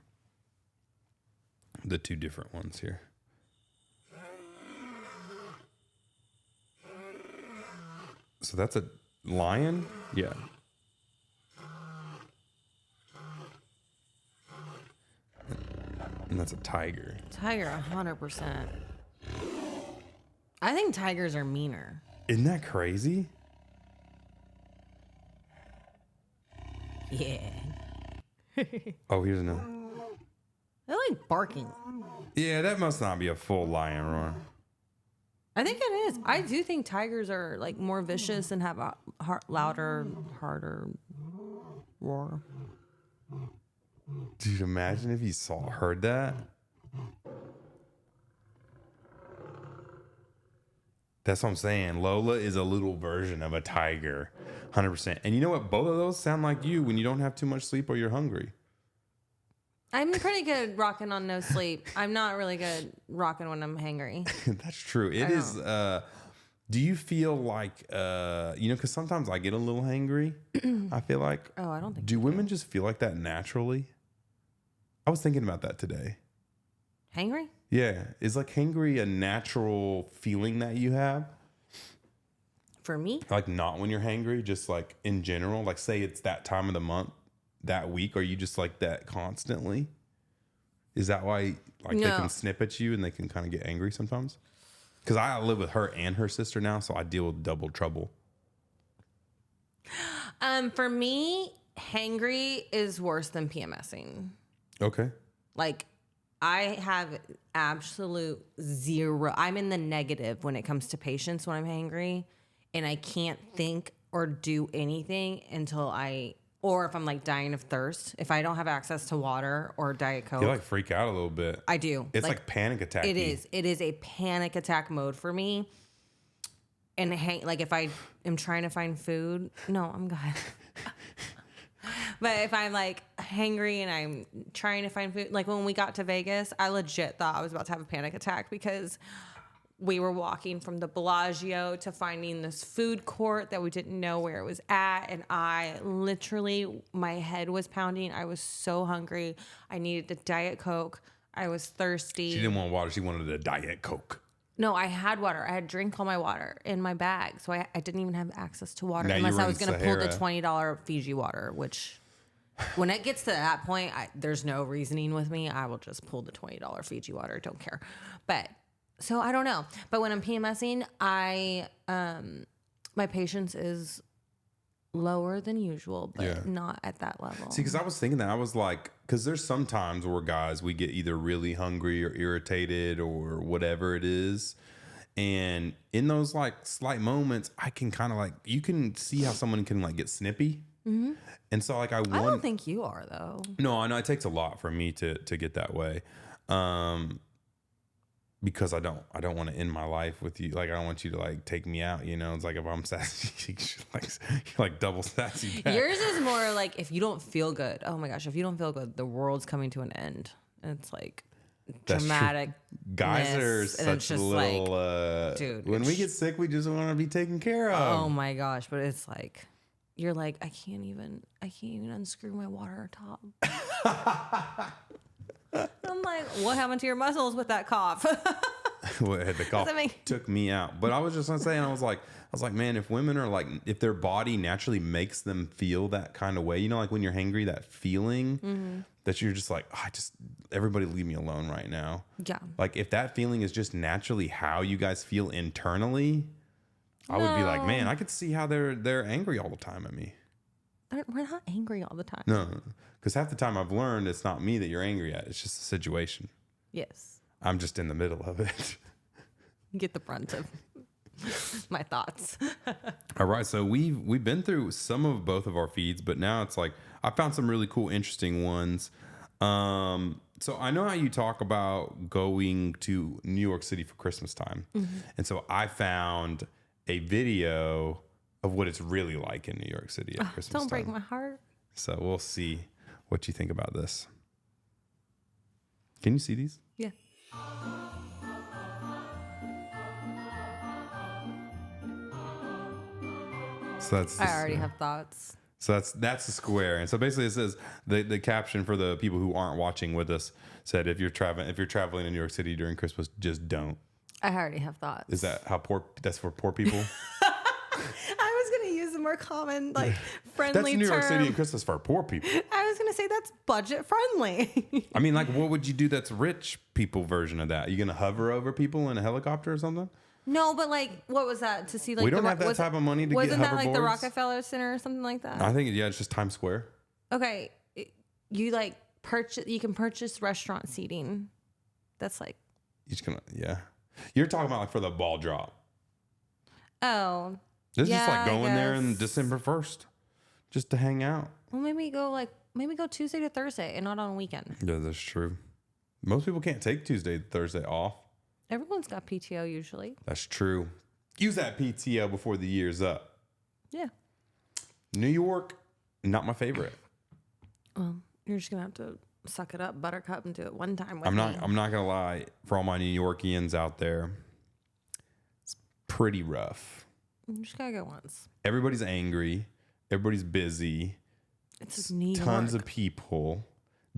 the 2 different ones here. So that's a lion? Yeah. And that's a tiger. Tiger, 100%. I think tigers are meaner. Isn't that crazy? Yeah. Oh, here's another. They're like barking. Yeah, that must not be a full lion roar. I think it is. I do think tigers are like more vicious and have a louder, harder roar. Dude, imagine if you heard that. That's what I'm saying. Lola is a little version of a tiger, 100%. And you know what? Both of those sound like you when you don't have too much sleep or you're hungry. I'm pretty good rocking on no sleep. I'm not really good rocking when I'm hangry. That's true. It is. Do you feel like, because sometimes I get a little hangry, I feel like. Oh, I don't think. Do women just feel like that naturally? I was thinking about that today. Hangry? Yeah. Is like hangry a natural feeling that you have? For me? Like not when you're hangry, just like in general? Like say it's that time of the month, that week, are you just like that constantly? Is that why like they can snip at you and they can kind of get angry sometimes? Because I live with her and her sister now, so I deal with double trouble. For me, hangry is worse than PMSing. Okay. Like, I have absolute zero. I'm in the negative when it comes to patience when I'm hangry, and I can't think or do anything until or if I'm like dying of thirst. If I don't have access to water or Diet Coke, You like freak out a little bit. I do. It's like panic attack. It is. It is a panic attack mode for me. And like if I am trying to find food, no, I'm good. But if I'm like hangry and I'm trying to find food, like when we got to Vegas, I legit thought I was about to have a panic attack because we were walking from the Bellagio to finding this food court that we didn't know where it was at. And I literally, my head was pounding. I was so hungry. I needed a Diet Coke. I was thirsty. She didn't want water. She wanted a Diet Coke. No, I had water. I had drank all my water in my bag. So I didn't even have access to water Now you unless were I in was going to pull the Sahara. $20 Fiji water, which when it gets to that point, there's no reasoning with me. I will just pull the $20 Fiji water. Don't care. But so I don't know. But when I'm PMSing, my patience is lower than usual, but not at that level. See, because I was thinking that. I was like, because there's some times where guys, we get either really hungry or irritated or whatever it is. And in those like slight moments, I can kind of like, you can see how someone can like get snippy. Mm-hmm. And so like, I don't think you are though. No, I know it takes a lot for me to get that way. Because I don't want to end my life with you. Like, I don't want you to like take me out, you know? It's like if I'm sassy, you're like double sassy back. Yours is more like if you don't feel good. Oh my gosh, if you don't feel good, the world's coming to an end. And it's like That's dramatic. Guys are such little, like, dude, when we get sick, we just want to be taken care of. Oh my gosh, but it's like, you're like, I can't even unscrew my water top. I'm like, what happened to your muscles with that cough? The cough took me out. But I was just gonna say, and I was like, man, if women are like, if their body naturally makes them feel that kind of way, you know, like when you're hangry, that feeling that you're just like, everybody leave me alone right now. Yeah. Like if that feeling is just naturally how you guys feel internally, I would be like, man, I could see how they're angry all the time at me. We're not angry all the time. No, because half the time I've learned it's not me that you're angry at. It's just a situation. Yes. I'm just in the middle of it. Get the brunt of my thoughts. All right. So we've been through some of both of our feeds, but now it's like I found some really cool, interesting ones. So I know how you talk about going to New York City for Christmas time. Mm-hmm. And so I found a video of what it's really like in New York City at Christmas time. Don't break my heart. So we'll see what you think about this. Can you see these? Yeah. So that's I already have thoughts. So that's the square. And so basically it says the caption for the people who aren't watching with us said if you're traveling to New York City during Christmas, just don't. I already have thoughts. Is that how that's for poor people? I was going to use a more common, like, friendly That's New York term. City and Christmas for poor people. I was going to say that's budget friendly. I mean, like, what would you do that's rich people version of that? Are you going to hover over people in a helicopter or something? No, but like, what was that? To see like we don't have that type of money to get hoverboards. Wasn't that like the Rockefeller Center or something like that? I think, yeah, it's just Times Square. Okay. You like you can purchase restaurant seating. That's like. You're just going to, yeah. You're talking about like for the ball drop. Oh. This is just like going there on December 1st just to hang out. Well, maybe go Tuesday to Thursday and not on a weekend. Yeah, that's true. Most people can't take Tuesday to Thursday off. Everyone's got PTO usually. That's true. Use that PTO before the year's up. Yeah. New York, not my favorite. Well, you're just gonna have to suck it up, Buttercup, and do it one time with I'm me. not gonna lie. For all my New Yorkians out there, it's pretty rough. You just gotta go once. Everybody's angry. Everybody's busy. It's New York. Tons of people.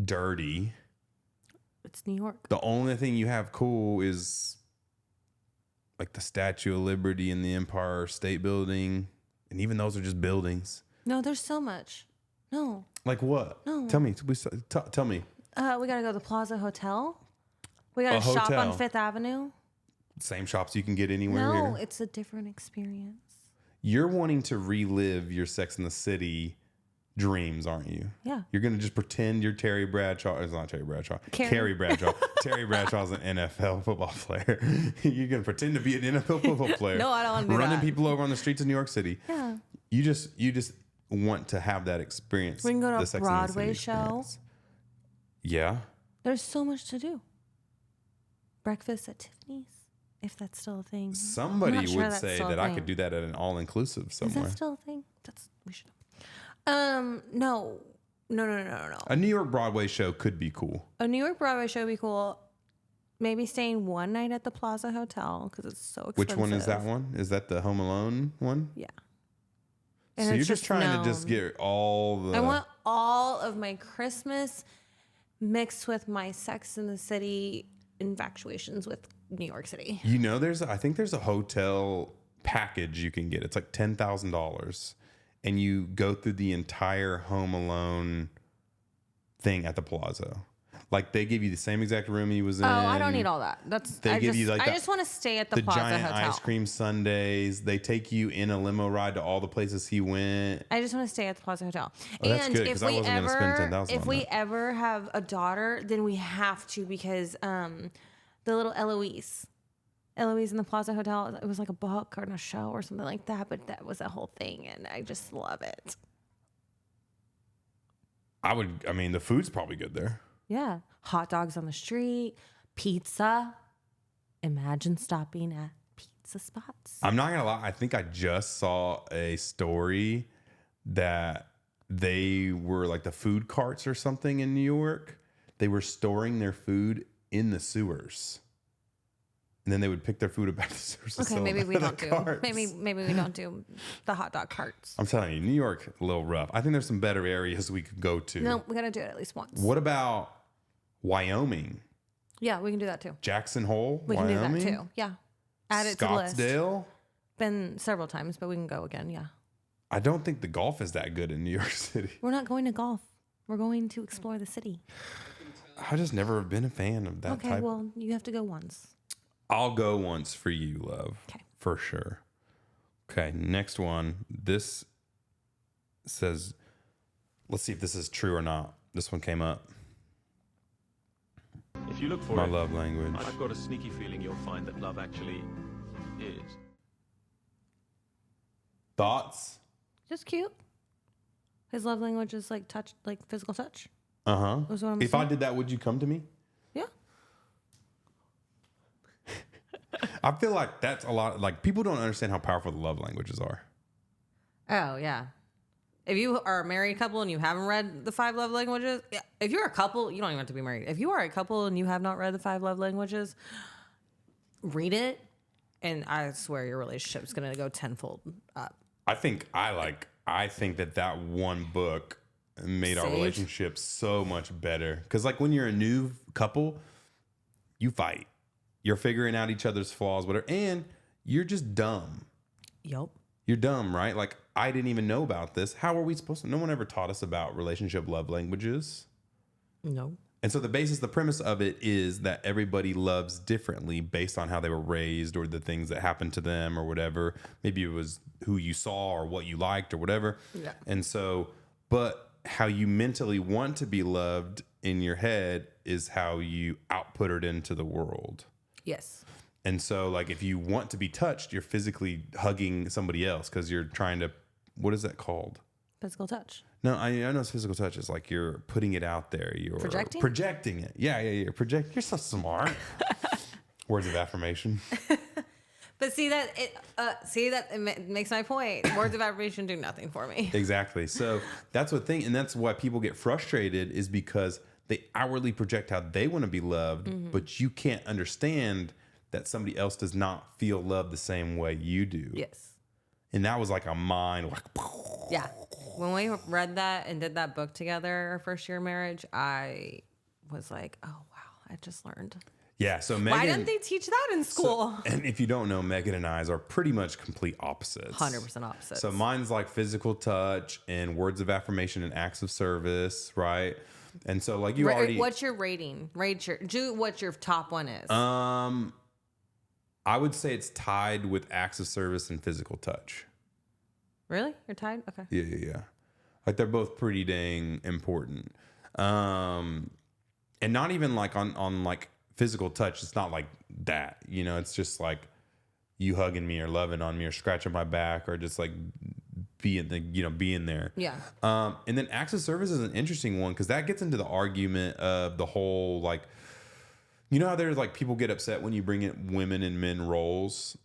Dirty. It's New York. The only thing you have cool is like the Statue of Liberty and the Empire State Building. And even those are just buildings. No, there's so much. No. Like what? No. Tell me. Tell me. We gotta go to the Plaza Hotel. We gotta shop on Fifth Avenue. Same shops you can get anywhere here. No, it's a different experience. You're wanting to relive your Sex in the City dreams, aren't you? Yeah. You're going to just pretend you're Terry Bradshaw. It's not Terry Bradshaw. Carrie Bradshaw. Terry Bradshaw's an NFL football player. You're going to pretend to be an NFL football player. No, I don't want to do running that. people over on the streets of New York City. Yeah. You just want to have that experience. We can go to the a Broadway show. Yeah. There's so much to do. Breakfast at Tiffany's, if that's still a thing. Somebody would say that I could do that at an all-inclusive somewhere. Is that still a thing? We should. No. No. A New York Broadway show could be cool. A New York Broadway show would be cool. Maybe staying one night at the Plaza Hotel because it's so expensive. Which one is that one? Is that the Home Alone one? Yeah. And so you're just trying to just get all the... I want all of my Christmas mixed with my Sex in the City infatuations with New York City. You know, I think there's a hotel package you can get. It's like $10,000. And you go through the entire Home Alone thing at the Plaza. Like they give you the same exact room he was in. Oh, I don't need all that. I just want to stay at the Plaza giant Hotel. ice cream sundaes. They take you in a limo ride to all the places he went. I just want to stay at the Plaza Hotel. Oh, that's good because I wasn't going to spend $10,000. If we ever have a daughter, then we have to because the little Eloise in the Plaza Hotel. It was like a book or a show or something like that, but that was a whole thing, and I just love it. The food's probably good there. Yeah. Hot dogs on the street, pizza. Imagine stopping at pizza spots. I'm not going to lie. I think I just saw a story that they were like the food carts or something in New York. They were storing their food in the sewers. And then they would pick their food up out of the sewers. Okay, maybe we don't do. Maybe we don't do the hot dog carts. I'm telling you, New York, a little rough. I think there's some better areas we could go to. No, we got to do it at least once. What about Wyoming? Yeah, we can do that too. Jackson Hole, we Wyoming? can do that too. Yeah. Add it to the list. Scottsdale? Been several times, but we can go again. Yeah. I don't think the golf is that good in New York City. We're not going to golf. We're going to explore the city. I just never been a fan of that type. Okay, well, you have to go once. I'll go once for you, love. Okay. For sure. Okay, next one. This says, let's see if this is true or not. This one came up. If you look for My it, love language. I've got a sneaky feeling you'll find that love actually is. Thoughts? Just cute. His love language is like touch, like physical touch. Uh-huh. Was what I'm If I saying. did that, would you come to me? Yeah. I feel like that's a lot. Like people don't understand how powerful the love languages are. Oh, yeah. If you are a married couple and you haven't read the 5 love languages, if you're a couple, you don't even have to be married. If you are a couple and you have not read the 5 love languages, read it, and I swear your relationship is going to go tenfold up. I think that one book made our Saved. relationship so much better. Because like when you're a new couple, you fight. You're figuring out each other's flaws, whatever, and you're just dumb. Yup. You're dumb, right? Like I didn't even know about this. How are we supposed to? No one ever taught us about relationship love languages. No. And so the premise of it is that everybody loves differently based on how they were raised or the things that happened to them or whatever. Maybe it was who you saw or what you liked or whatever. Yeah. And so, but how you mentally want to be loved in your head is how you output it into the world. Yes. And so, like, if you want to be touched, you're physically hugging somebody else because you're trying to, what is that called? Physical touch. No, I know it's physical touch. It's like you're putting it out there. You're projecting it. Yeah. You're so smart. Words of affirmation. But it makes my point. Words of affirmation do nothing for me. Exactly. So that's what thing, and that's why people get frustrated is because they outwardly project how they want to be loved, but you can't understand that somebody else does not feel love the same way you do. Yes. And that was like a mind. Yeah. When we read that and did that book together, our first year of marriage, I was like, oh, wow, I just learned. Yeah. So Megan. Why didn't they teach that in school? And if you don't know, Megan and I are pretty much complete opposites. 100% opposites. So mine's like physical touch and words of affirmation and acts of service, right? And so like you already. What's your rating? What your top one is? I would say it's tied with acts of service and physical touch. Really? You're tied? Okay. Yeah. Like they're both pretty dang important. And not even like on like physical touch. It's not like that, you know, it's just like you hugging me or loving on me or scratching my back or just like being there. Yeah. And then acts of service is an interesting one because that gets into the argument of the whole like, you know how there's like people get upset when you bring in women and men roles.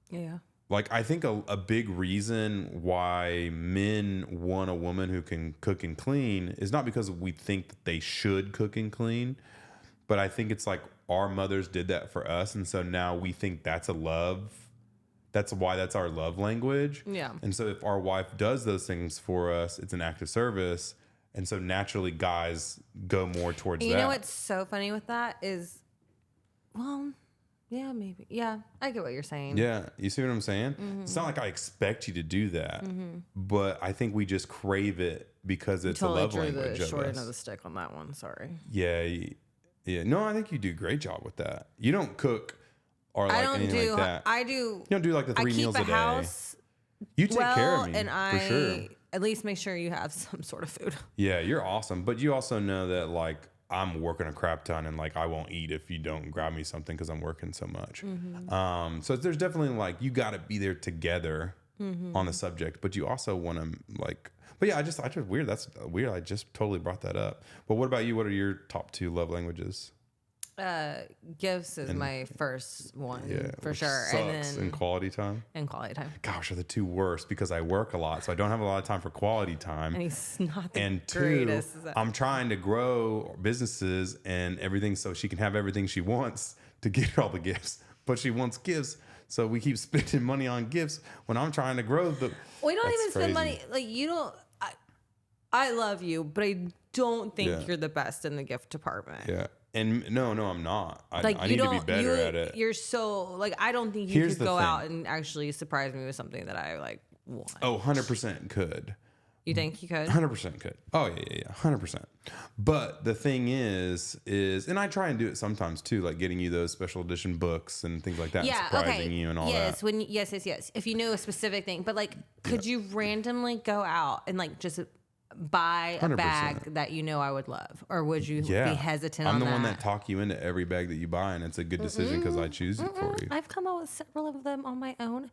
Yeah. Like, I think a big reason why men want a woman who can cook and clean is not because we think that they should cook and clean, but I think it's like our mothers did that for us. And so now we think that's a love. That's why that's our love language. Yeah. And so if our wife does those things for us, it's an act of service. And so naturally guys go more towards that. You know what's so funny with that is, well, yeah, maybe. Yeah, I get what you're saying. Yeah, you see what I'm saying? Mm-hmm. It's not like I expect you to do that, but I think we just crave it because it's totally a love drew language the of short us. end of the stick on that one. Sorry. Yeah, yeah. No, I think you do a great job with that. You don't cook or like anything like that. I do. You don't do like the 3 meals a day. House You take care of me, and for sure. at least make sure you have some sort of food. Yeah, you're awesome, but you also know that like I'm working a crap ton and like I won't eat if you don't grab me something because I'm working so much. So there's definitely like you got to be there together on the subject, but you also want to like. But yeah, I just weird. That's weird. I just totally brought that up. But what about you? What are your top 2 love languages? Gifts is my first one for which sure, sucks. And quality time. Quality time. Gosh, are the 2 worst because I work a lot, so I don't have a lot of time for quality time. And he's not the And 2, greatest. I'm trying to grow businesses and everything so she can have everything she wants to get her all the gifts. But she wants gifts, so we keep spending money on gifts when I'm trying to grow the. We don't That's even spend money. Like you don't. I love you, but I don't think you're the best in the gift department. Yeah. And no, I'm not. I Like need to be better at it. You're so like I don't think you could go out and actually surprise me with something that I like want. Oh, 100% could. You think you could? 100% could. Oh yeah, 100%. But the thing is, and I try and do it sometimes too, like getting you those special edition books and things like that, and surprising you and all that. Yes. If you know a specific thing, but like, could you randomly go out and like just buy a 100%. bag that you know I would love, or would you be hesitant? I'm on the that? one that talk you into every bag that you buy, and it's a good decision because I choose it for you. I've come up with several of them on my own.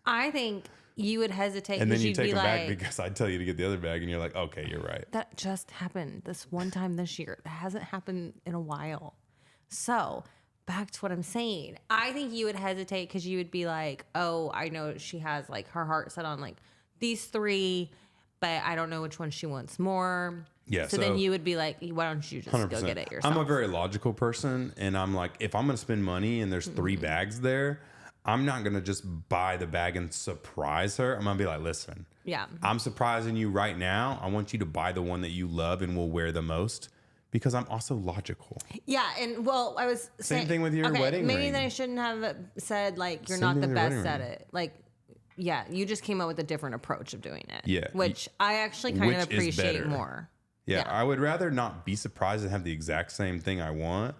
I think you would hesitate, And then because you you'd take be a like, bag because I tell you to get the other bag, and you're like, okay, you're right. that just happened this one time this year. That hasn't happened in a while. So back to what I'm saying. I think you would hesitate because you would be like, oh, I know she has like her heart set on like these 3, but I don't know which one she wants more. Yeah. So then you would be like, why don't you just 100%. go get it yourself? I'm a very logical person, and I'm like, if I'm going to spend money and there's 3 bags there, I'm not going to just buy the bag and surprise her. I'm going to be like, listen, I'm surprising you right now. I want you to buy the one that you love and will wear the most, because I'm also logical. Yeah, and well, I was Same thing with your wedding maybe ring. then I shouldn't have said like you're Same not thing the with your best wedding at ring. it. Like, yeah, you just came up with a different approach of doing it. Yeah. Which I actually kind of Which is appreciate better. more. Yeah, I would rather not be surprised and have the exact same thing I want.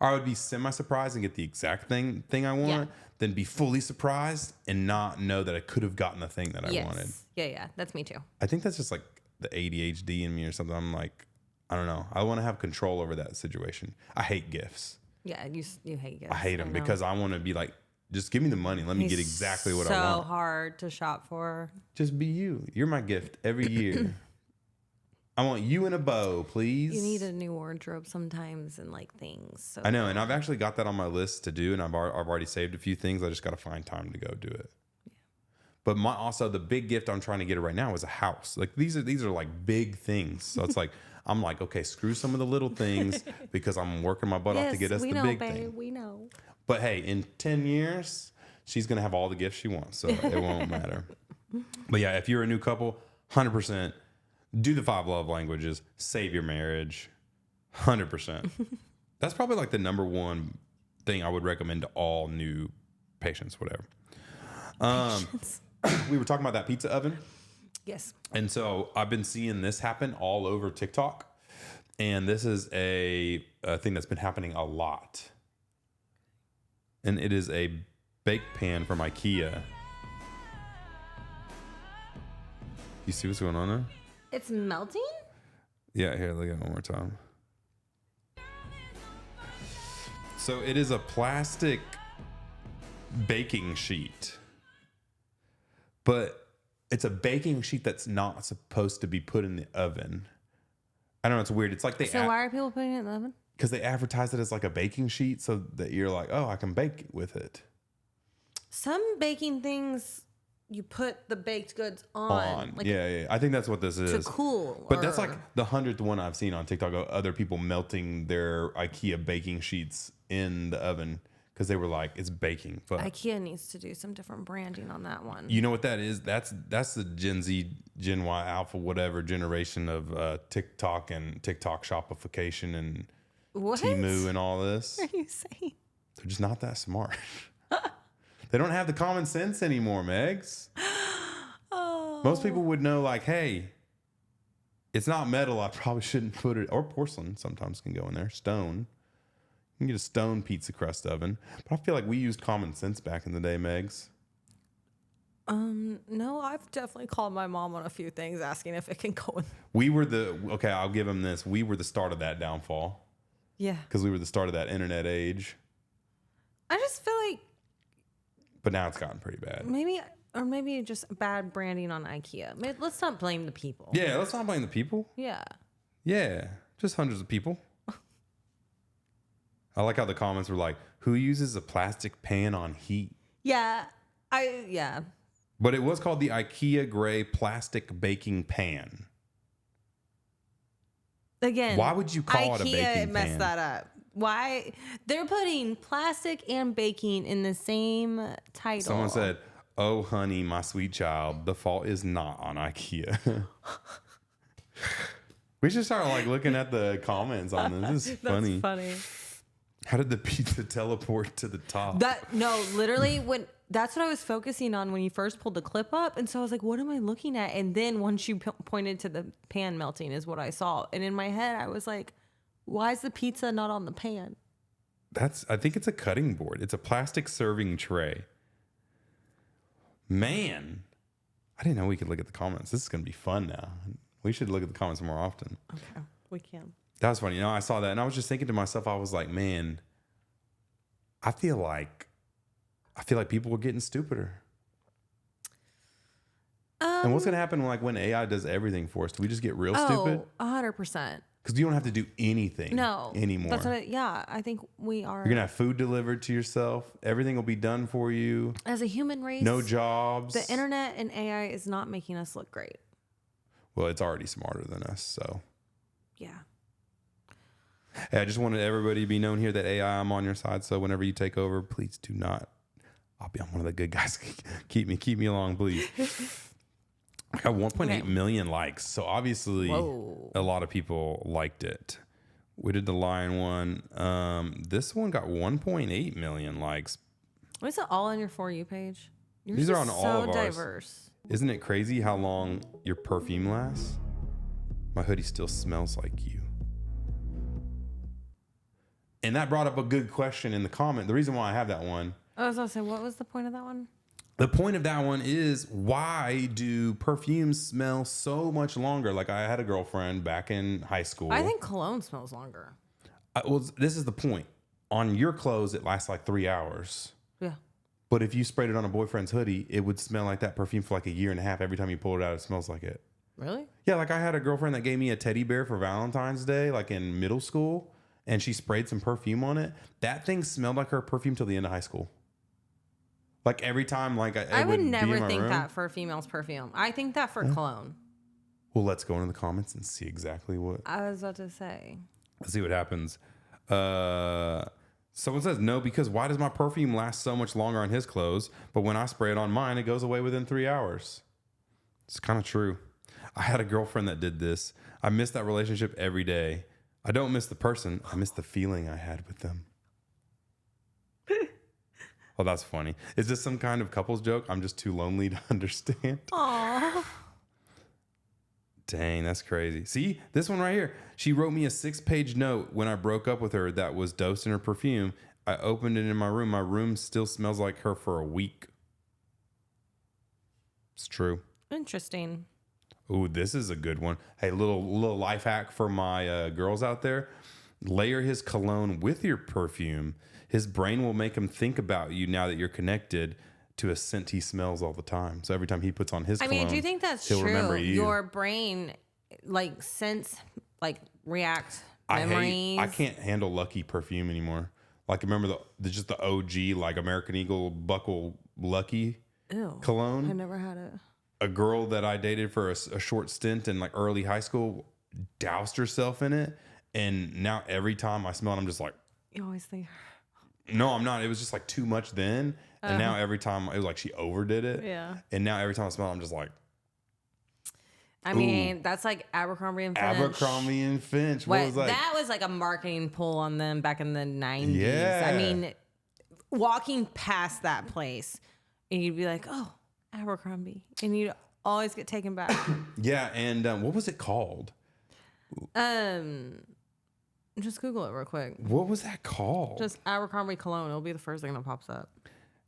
Or I would be semi-surprised and get the exact thing I want, than be fully surprised and not know that I could have gotten the thing that I wanted. Yeah, that's me too. I think that's just like the ADHD in me or something. I'm like, I don't know. I want to have control over that situation. I hate gifts. Yeah, you hate gifts. I hate them know. because I want to be like, just give me the money. Let me get exactly what I want. So hard to shop for. Just be you. You're my gift every year. I want you in a bow, please. You need a new wardrobe sometimes and like things. So I know, and I've actually got that on my list to do, and I've already saved a few things. I just got to find time to go do it. Yeah. But also the big gift I'm trying to get her right now is a house. Like these are like big things. So it's like I'm like, okay, screw some of the little things because I'm working my butt off to get us the big thing. We know. But hey, in 10 years, she's gonna have all the gifts she wants, so it won't matter. But yeah, if you're a new couple, 100%. Do the 5 love languages. Save your marriage. 100%. That's probably like the number one thing I would recommend to all new patients, whatever. We were talking about that pizza oven. Yes. And so I've been seeing this happen all over TikTok. And this is a thing that's been happening a lot. And it is a bake pan from IKEA. You see what's going on there? It's melting? Yeah, here, look at it one more time. So it is a plastic baking sheet, but it's a baking sheet that's not supposed to be put in the oven. I don't know, it's weird. It's like So why are people putting it in the oven? because they advertise it as like a baking sheet so that you're like, oh, I can bake with it. Some baking things, you put the baked goods on. Like, yeah. I think that's what this is. to cool. But that's like the 100th one I've seen on TikTok of other people melting their IKEA baking sheets in the oven because they were like, it's baking. But IKEA needs to do some different branding on that one. you know what that is? That's the Gen Z, Gen Y, Alpha, whatever generation of TikTok and TikTok shopification and What? Temu and all this. What are you saying? They're just not that smart. They don't have the common sense anymore, Megs. Oh. Most people would know, like, hey, it's not metal. I probably shouldn't put it. Or porcelain sometimes can go in there. Stone. You can get a stone pizza crust oven. But I feel like we used common sense back in the day, Megs. No, I've definitely called my mom on a few things asking if it can go in. We were okay, I'll give them this. We were the start of that downfall. Yeah. Because we were the start of that internet age. I just feel like But now it's gotten pretty bad. maybe just bad branding on IKEA. Let's not blame the people. Yeah, let's not blame the people. Yeah. Yeah, just hundreds of people. I like how the comments were like, who uses a plastic pan on heat? Yeah. Yeah. But it was called the IKEA gray plastic baking pan. Again, Why would you call it a baking IKEA messed pan? that up. Why? They're putting plastic and baking in the same title. Someone said, oh, honey, my sweet child, the fault is not on IKEA. We should start like looking at the comments on this. This is funny. That's funny. How did the pizza teleport to the top? Literally that's what I was focusing on when you first pulled the clip up. And so I was like, what am I looking at? And then once you pointed to the pan melting is what I saw. And in my head, I was like, why is the pizza not on the pan? I think it's a cutting board. It's a plastic serving tray. Man, I didn't know we could look at the comments. This is going to be fun now. We should look at the comments more often. Okay, we can. That was funny. I saw that and I was just thinking to myself, I was like, man, I feel like people are getting stupider. And what's going to happen when AI does everything for us? Do we just get real stupid? 100%. Because you don't have to do anything anymore. That's I think we are. You're going to have food delivered to yourself. Everything will be done for you. As a human race. No jobs. The internet and AI is not making us look great. Well, it's already smarter than us, so. Yeah. Hey, I just wanted everybody to be known here that AI, I'm on your side. So whenever you take over, please do not. I'm one of the good guys. keep me along, please. I got 1.8 million likes. So obviously a lot of people liked it. We did the lion one. This one got 1.8 million likes. Was it all on your For You page? These are on all of ours. So diverse. Isn't it crazy how long your perfume lasts? My hoodie still smells like you. And that brought up a good question in the comment. The reason why I have that one. I was going to say, what was the point of that one? The point of that one is, why do perfumes smell so much longer? Like, I had a girlfriend back in high school. I think cologne smells longer. Well, this is the point. On your clothes, it lasts like 3 hours. Yeah. But if you sprayed it on a boyfriend's hoodie, it would smell like that perfume for like a year and a half. Every time you pull it out, it smells like it. Really? Yeah, like I had a girlfriend that gave me a teddy bear for Valentine's Day, like in middle school, and she sprayed some perfume on it. That thing smelled like her perfume till the end of high school. Like every time, like I would never think room. that for a female's perfume. I think that for cologne. Well, let's go into the comments and see exactly what. I was about to say. Let's see what happens. Someone says, no, because why does my perfume last so much longer on his clothes? But when I spray it on mine, it goes away within 3 hours. It's kind of true. I had a girlfriend that did this. I miss that relationship every day. I don't miss the person. I miss the feeling I had with them. Oh, that's funny. Is this some kind of couples joke? I'm just too lonely to understand. Aww. Dang, that's crazy. See, this one right here. She wrote me a 6-page note when I broke up with her that was dosed in her perfume. I opened it in my room. My room still smells like her for a week. It's true. Interesting. Ooh, this is a good one. Hey, little life hack for my girls out there. Layer his cologne with your perfume. His brain will make him think about you now that you're connected to a scent he smells all the time. So every time he puts on his cologne, do you think that's he'll true? remember you. Your brain, reacts memories. I can't handle Lucky perfume anymore. Like, remember just the OG, like American Eagle buckle Lucky Ew. cologne. I've never had it. A girl that I dated for a short stint in like early high school doused herself in it. And now every time I smell it, I'm just like, You always think. no, I'm not. It was just like too much then. And now every time it was like she overdid it. Yeah. And now every time I smell it, I'm just like, I mean, that's like Abercrombie and Finch. Abercrombie and Finch. What was That was like a marketing pull on them back in the 90s. Yeah. I mean, walking past that place and you'd be like, oh, Abercrombie. And you'd always get taken back. Yeah. And what was it called? Just Google it real quick. What was that called? Just Abercrombie cologne. It'll be the first thing that pops up.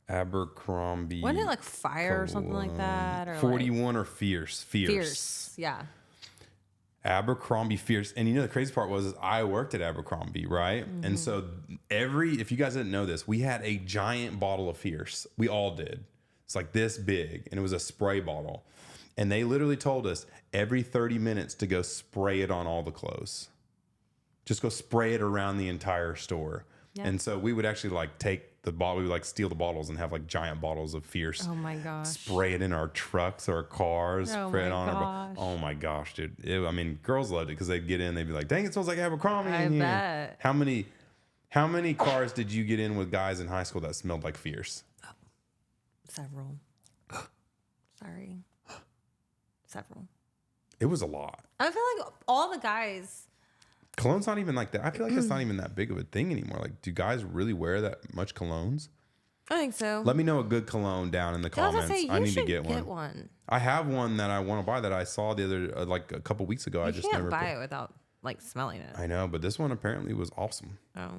Abercrombie. Wasn't it like fire or something like that? Or 41 or Fierce? Fierce. Yeah. Abercrombie Fierce. And you know, the crazy part was is I worked at Abercrombie, right? Mm-hmm. And so if you guys didn't know this, we had a giant bottle of Fierce. We all did. It's like this big, and it was a spray bottle. And they literally told us every 30 minutes to go spray it on all the clothes. Just go spray it around the entire store. Yeah. And so we would actually like take the bottle, we would like steal the bottles and have like giant bottles of Fierce. Oh my gosh. Spray it in our trucks or cars. Oh spray it my on our. gosh. Oh my gosh, dude! I mean, girls loved it because they'd get in, they'd be like, "Dang, it smells like Abercrombie I in here." bet. How many cars did you get in with guys in high school that smelled like Fierce? Several. Sorry. Several. It was a lot. I feel like all the guys. Cologne's not even like that. I feel like it's not even that big of a thing anymore. Like, do guys really wear that much colognes? I think so. Let me know a good cologne down in the I was comments. gonna say, I you need to should get one. I have one that I want to buy that I saw the other like a couple weeks ago. I You just can't never buy it without like smelling it. I know, but this one apparently was awesome. Oh.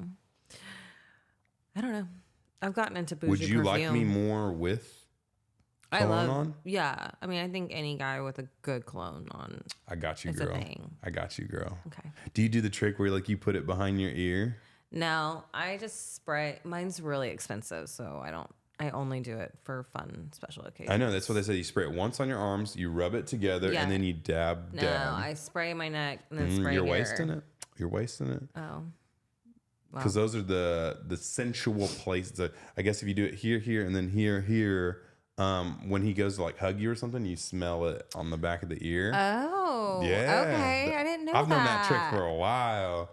I don't know. I've gotten into bougie Would you like me perfume. more with I cologne love. on? Yeah. I mean, I think any guy with a good cologne on. I got you, It's a girl. thing. I got you, girl. Okay. Do you do the trick where like you put it behind your ear? No, I just spray. Mine's really expensive, so I don't. I only do it for fun, special occasions. I know that's what they say. You spray it once on your arms, you rub it together, Yeah. and then you dab. No, dab. I spray my neck and then spray You're here. wasting it. You're wasting it. Oh. Because those are the sensual places. I guess if you do it here, and then here, when he goes to like hug you or something, you smell it on the back of the ear. Oh. Yeah. Okay. I didn't know I've that. known that trick for a while.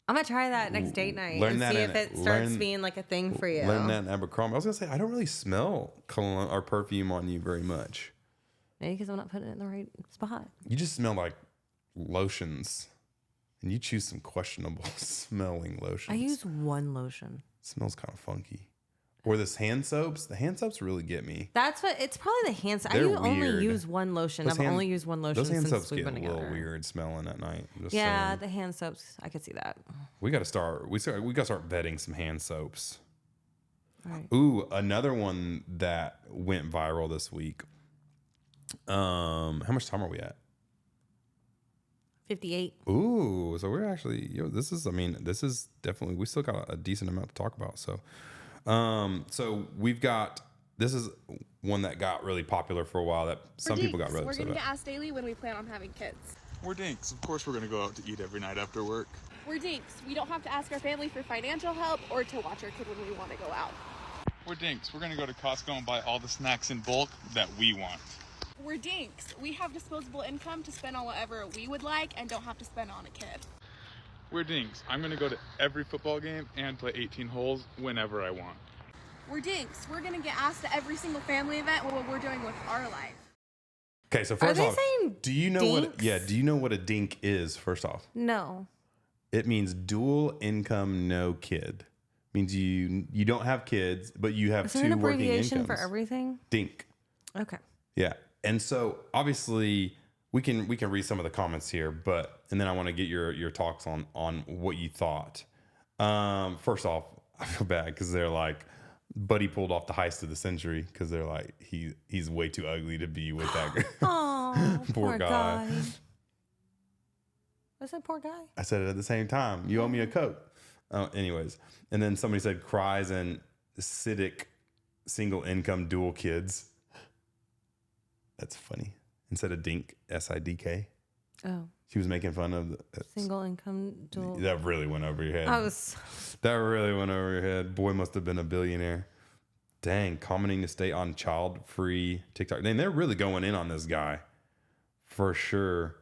I'm gonna try that next date night Learn and that see in- if it starts learn- being like a thing for you. Learn that in Abercrombie. I was gonna say I don't really smell cologne or perfume on you very much. Maybe because I'm not putting it in the right spot. You just smell like lotions, and you choose some questionable smelling lotions. I use one lotion. Smells kind of funky. Or this hand soaps. The hand soaps really get me. That's what it's probably the hand soap. I They're only weird. use one lotion. Those I've hand- only used one lotion Those hand since soaps we've get been a little together. weird smelling at night. Just Yeah, saying. the hand soaps. I could see that. We got to start. We got to start vetting some hand soaps. All right. Ooh, another one that went viral this week. How much time are we at? 58. Ooh, so we're actually, this is definitely, we still got a decent amount to talk about. So, so we've got, this is one that got really popular for a while that some people got really We're upset gonna about. get asked daily when we plan on having kids. We're dinks. Of course we're gonna go out to eat every night after work. We're dinks. We don't have to ask our family for financial help or to watch our kid when we want to go out. We're dinks. We're gonna go to Costco and buy all the snacks in bulk that we want. We're dinks. We have disposable income to spend on whatever we would like and don't have to spend on a kid. We're dinks. I'm gonna go to every football game and play 18 holes whenever I want. We're dinks. We're gonna get asked to every single family event what we're doing with our life. Okay, so first they off, saying do you know dinks? do you know what a dink is, first off? No. It means dual income, no kid. Means you don't have kids, but you have Is there two an working abbreviation incomes. for everything? Dink. Okay. Yeah. And so obviously we can read some of the comments here, and then I want to get your talks on what you thought. First off, I feel bad because they're like, Buddy pulled off the heist of the century because they're like, he's way too ugly to be with that girl. Oh, Poor guy. Was it poor guy? I said it at the same time. You owe me a Coke. Anyways. And then somebody said cries and acidic single income dual kids. That's funny. Instead of dink, SIDK. Oh, She was making fun of single income dual. That really went over your head. I was. That really went over your head. Boy must have been a billionaire. Dang, commenting to stay on child-free TikTok. Dang, they're really going in on this guy for sure.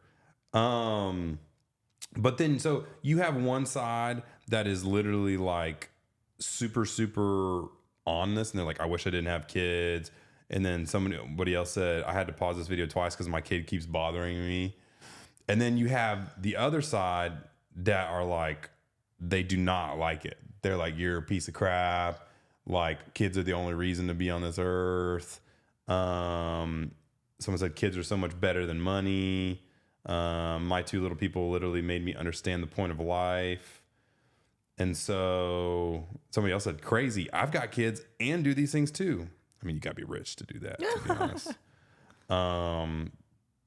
But then, so you have one side that is literally like super, super on this, and they're like, I wish I didn't have kids. And then somebody else said, I had to pause this video twice because my kid keeps bothering me. And then you have the other side that are like, they do not like it. They're like, you're a piece of crap. Like, kids are the only reason to be on this earth. Someone said kids are so much better than money. My two little people literally made me understand the point of life. And so somebody else said, crazy. I've got kids and do these things too. I mean, you gotta be rich to do that, to be honest.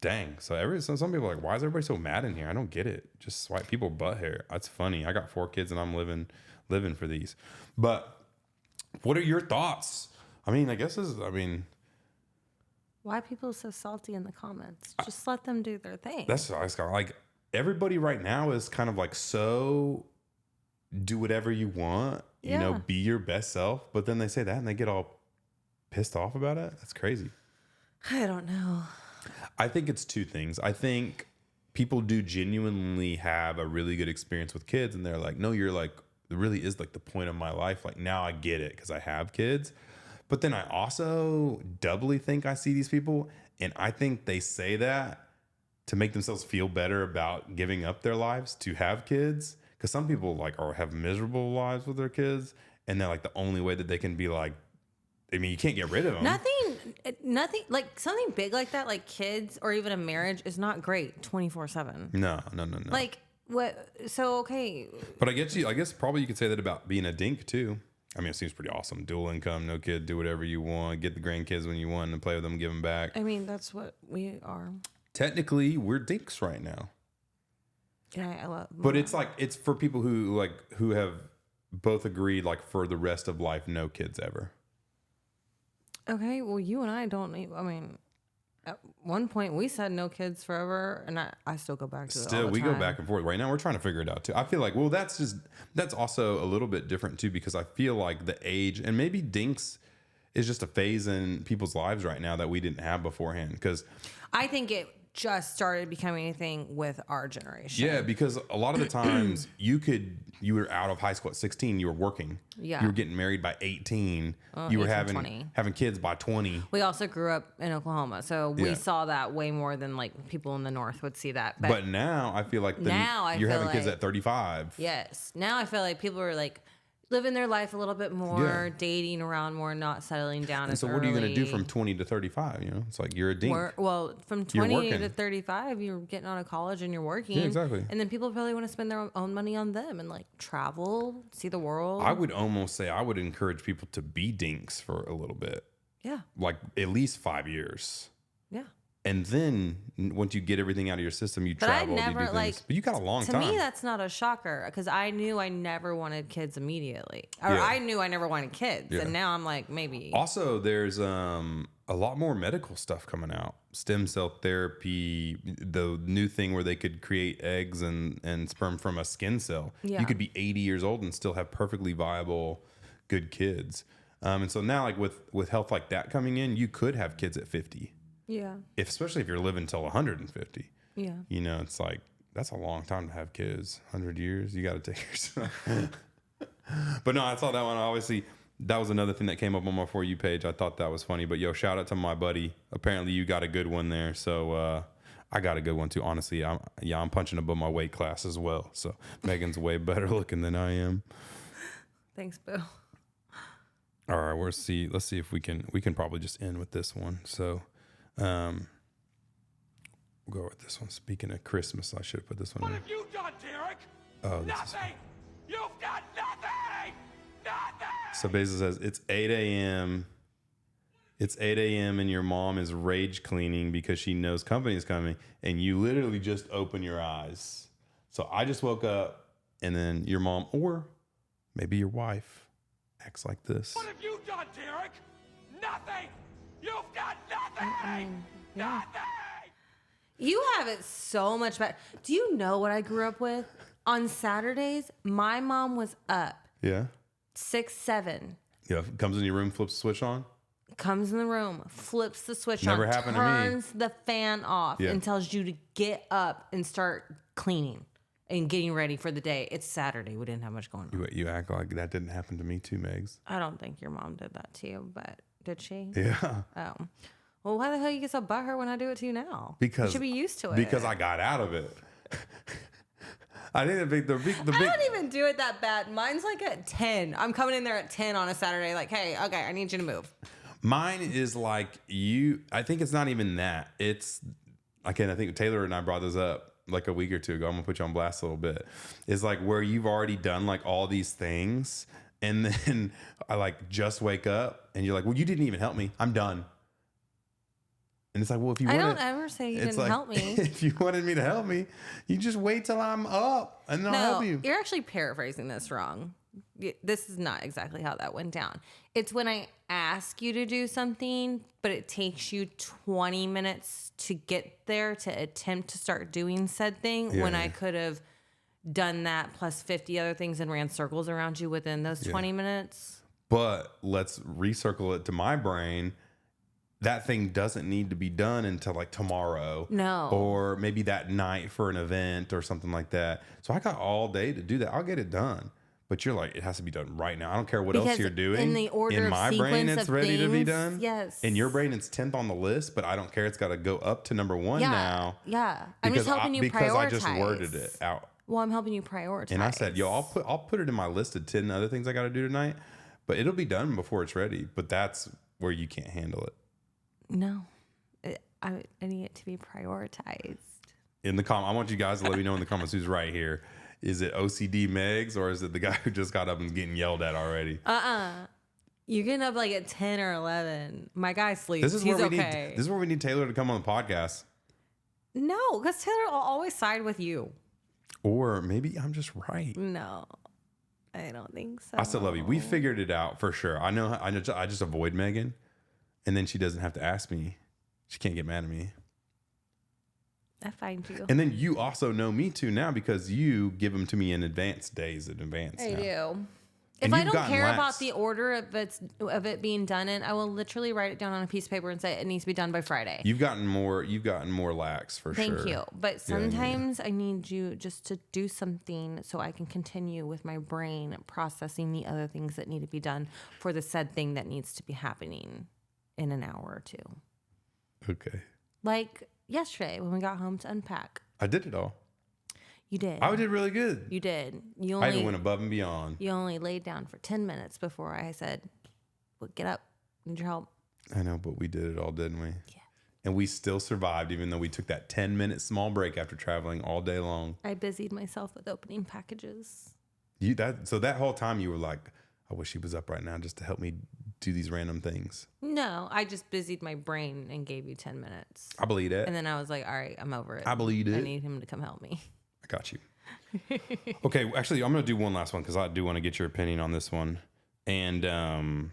Dang. So some people are like, why is everybody so mad in here? I don't get it. Just swipe people butt hair. That's funny. I got 4 kids and I'm living for these. But what are your thoughts? I mean, Why are people so salty in the comments? Just let them do their thing. That's what I was like. Everybody right now is kind of like, so do whatever you want, you know, be your best self. But then they say that and they get all pissed off about it. That's crazy. I don't know. I think it's 2 things. I think people do genuinely have a really good experience with kids, and they're like, no, you're like, it really is like the point of my life. Like, now I get it because I have kids. But then I also doubly think I see these people, and I think they say that to make themselves feel better about giving up their lives to have kids. Because some people like have miserable lives with their kids, and they're like, the only way that they can be like, I mean, you can't get rid of them. Nothing like something big like that, like kids or even a marriage, is not great 24/7. No. Like what? So okay. But I guess probably you could say that about being a dink too. I mean, it seems pretty awesome. Dual income, no kid, do whatever you want, get the grandkids when you want, and play with them, give them back. I mean, that's what we are. Technically, we're dinks right now. Yeah, I love. But it's like, it's for people who have both agreed, like, for the rest of life, no kids ever. Okay, well, you and I don't need. I mean, at one point we said no kids forever, and I still go back to it. Still, we go back and forth. Right now, we're trying to figure it out too. I feel like, well, that's also a little bit different too, because I feel like the age, and maybe dinks is just a phase in people's lives right now that we didn't have beforehand. Because I think it just started becoming a thing with our generation. Yeah, because a lot of the times you were out of high school at 16, you were working. Yeah. You were getting married by 18. You were 18, 20. having kids by 20. We also grew up in Oklahoma, so we saw that way more than like people in the North would see that. But now I feel like you're having kids at 35. Yes. Now I feel like people are like living their life a little bit more, dating around more, not settling down as early. So what are you going to do from 20 to 35? You know, it's like you're a dink. From 20 to 35, you're getting out of college and you're working. Yeah, exactly. And then people probably want to spend their own money on them and like travel, see the world. I would almost say I would encourage people to be dinks for a little bit. Yeah. Like at least 5 years. Yeah. And then once you get everything out of your system, you travel. I never, you do things. But you got a long time. To me, that's not a shocker because I knew I never wanted kids immediately. Or I knew I never wanted kids. Yeah. And now I'm like, maybe. Also, there's a lot more medical stuff coming out. Stem cell therapy, the new thing where they could create eggs and sperm from a skin cell. Yeah. You could be 80 years old and still have perfectly viable, good kids. And so now, like with health like that coming in, you could have kids at 50. Yeah. Especially if you're living till 150. Yeah. You know, it's like, that's a long time to have kids. 100 years, you got to take yourself. But no, I saw that one. Obviously, that was another thing that came up on my For You page. I thought that was funny. But yo, shout out to my buddy. Apparently, you got a good one there. So I got a good one too. Honestly, I'm punching above my weight class as well. So Megan's way better looking than I am. Thanks, Boo. All right, let's see if we can probably just end with this one. So. We'll go with this one. Speaking of Christmas, I should have put this one in. What have you done, Derek? Oh, nothing! You've done nothing! Nothing! So basically says, it's 8 a.m. It's 8 a.m. and your mom is rage cleaning because she knows company is coming, and you literally just open your eyes. So I just woke up, and then your mom, or maybe your wife, acts like this. What have you done, Derek? Nothing! You've done nothing! Nothing! You have it so much better. Do you know what I grew up with? On Saturdays, my mom was up. Yeah. 6, 7. Yeah, comes in your room, flips the switch on. Comes in the room, flips the switch Never on, happened to me. turns the fan off, Yeah. and tells you to get up and start cleaning and getting ready for the day. It's Saturday. We didn't have much going on. You act like that didn't happen to me too, Megs. I don't think your mom did that to you, but did she? Yeah. Oh. Well, why the hell you get so butthurt when I do it to you now? Because you should be used to it. Because I got out of it. I think the big. I don't even do it that bad. Mine's like at 10. I'm coming in there at 10 on a Saturday, like, hey, okay, I need you to move. Mine is like I think it's not even that. It's, again, I think Taylor and I brought this up like a week or two ago. I'm going to put you on blast a little bit. It's like where you've already done like all these things. And then I like just wake up and you're like, well, you didn't even help me. I'm done. And it's like, well, if you I wanted, don't ever say you it's didn't like, help me. If you wanted me to help me, you just wait till I'm up and then I'll help you. You're actually paraphrasing this wrong. This is not exactly how that went down. It's when I ask you to do something, but it takes you 20 minutes to get there to attempt to start doing said thing when I could have done that plus 50 other things and ran circles around you within those 20 minutes. But let's recircle it to my brain. That thing doesn't need to be done until like tomorrow. No. Or maybe that night for an event or something like that. So I got all day to do that. I'll get it done. But you're like, it has to be done right now. I don't care what else you're doing. In the order in my of brain, sequence it's of ready to be things, done. yes. In your brain, it's 10th on the list, but I don't care. It's got to go up to number 1 now. Yeah. I'm just helping you prioritize. Because I just worded it out. Well, I'm helping you prioritize. And I said, yo, I'll put it in my list of 10 other things I got to do tonight, but it'll be done before it's ready. But that's where you can't handle it. No. I need it to be prioritized. In the I want you guys to let me know in the comments who's right here. Is it OCD Megs or is it the guy who just got up and getting yelled at already? You're getting up like at 10 or 11. My guy sleeps. This is He's where okay. This is where we need Taylor to come on the podcast. No, because Taylor will always side with you. Or maybe I'm just right. No, I don't think so. I still love you. We figured it out for sure. I know. I just avoid Megan, and then she doesn't have to ask me. She can't get mad at me. I find you. And then you also know me too now because you give them to me in advance, days in advance. I now. do. And If I you've don't gotten care lax. about the order of it being done in, I will literally write it down on a piece of paper and say it needs to be done by Friday. You've gotten more lax for sure. Thank you. But sometimes I need you just to do something so I can continue with my brain processing the other things that need to be done for the said thing that needs to be happening in an hour or two. Okay. Like yesterday when we got home to unpack. I did it all. You did. I did really good. You did. You I even only went above and beyond. you only laid down for 10 minutes before I said, well, get up. Need your help. I know, but we did it all, didn't we? Yeah. And we still survived, even though we took that 10-minute small break after traveling all day long. I busied myself with opening packages. So that whole time you were like, I wish he was up right now just to help me do these random things. No, I just busied my brain and gave you 10 minutes. I believe that. And then I was like, all right, I'm over it. I believe it. I need him to come help me. I got you. Okay, actually, I'm going to do one last one because I do want to get your opinion on this one. And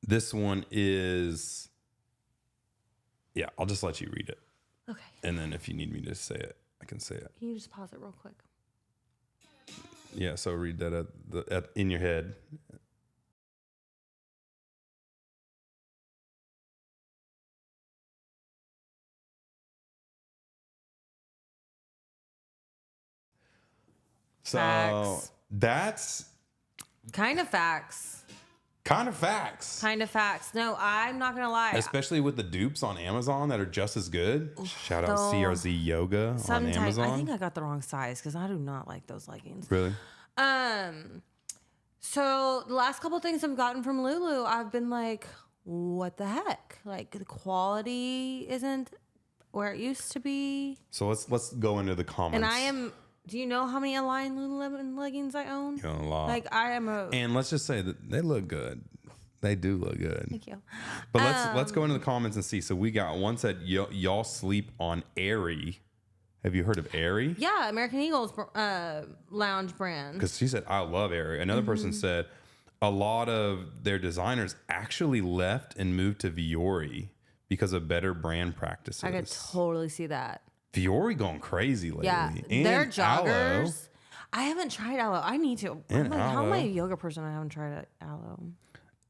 this one is, yeah, I'll just let you read it. Okay. And then if you need me to say it, I can say it. Can you just pause it real quick? Yeah, so read that in your head. So Facts. that's Kind of facts. kind of facts. Kind of facts. No, I'm not going to lie. Especially with the dupes on Amazon that are just as good. Shout out Though, CRZ Yoga on Sometimes Amazon. I think I got the wrong size because I do not like those leggings. Really? So the last couple of things I've gotten from Lulu, I've been like, what the heck? Like the quality isn't where it used to be. So let's go into the comments. And do you know how many Align Lululemon leggings I own? You know, a lot. Like I am And let's just say that they look good. They do look good. Thank you. But let's go into the comments and see. So we got one said y'all sleep on Aerie. Have you heard of Aerie? Yeah, American Eagle's lounge brand. Because she said I love Aerie. Another person said a lot of their designers actually left and moved to Viore because of better brand practices. I could totally see that. Viore going crazy lately. Yeah, And their Aloe. joggers. I haven't tried aloe. I need to. And How am I a aloe. yoga person? I haven't tried aloe.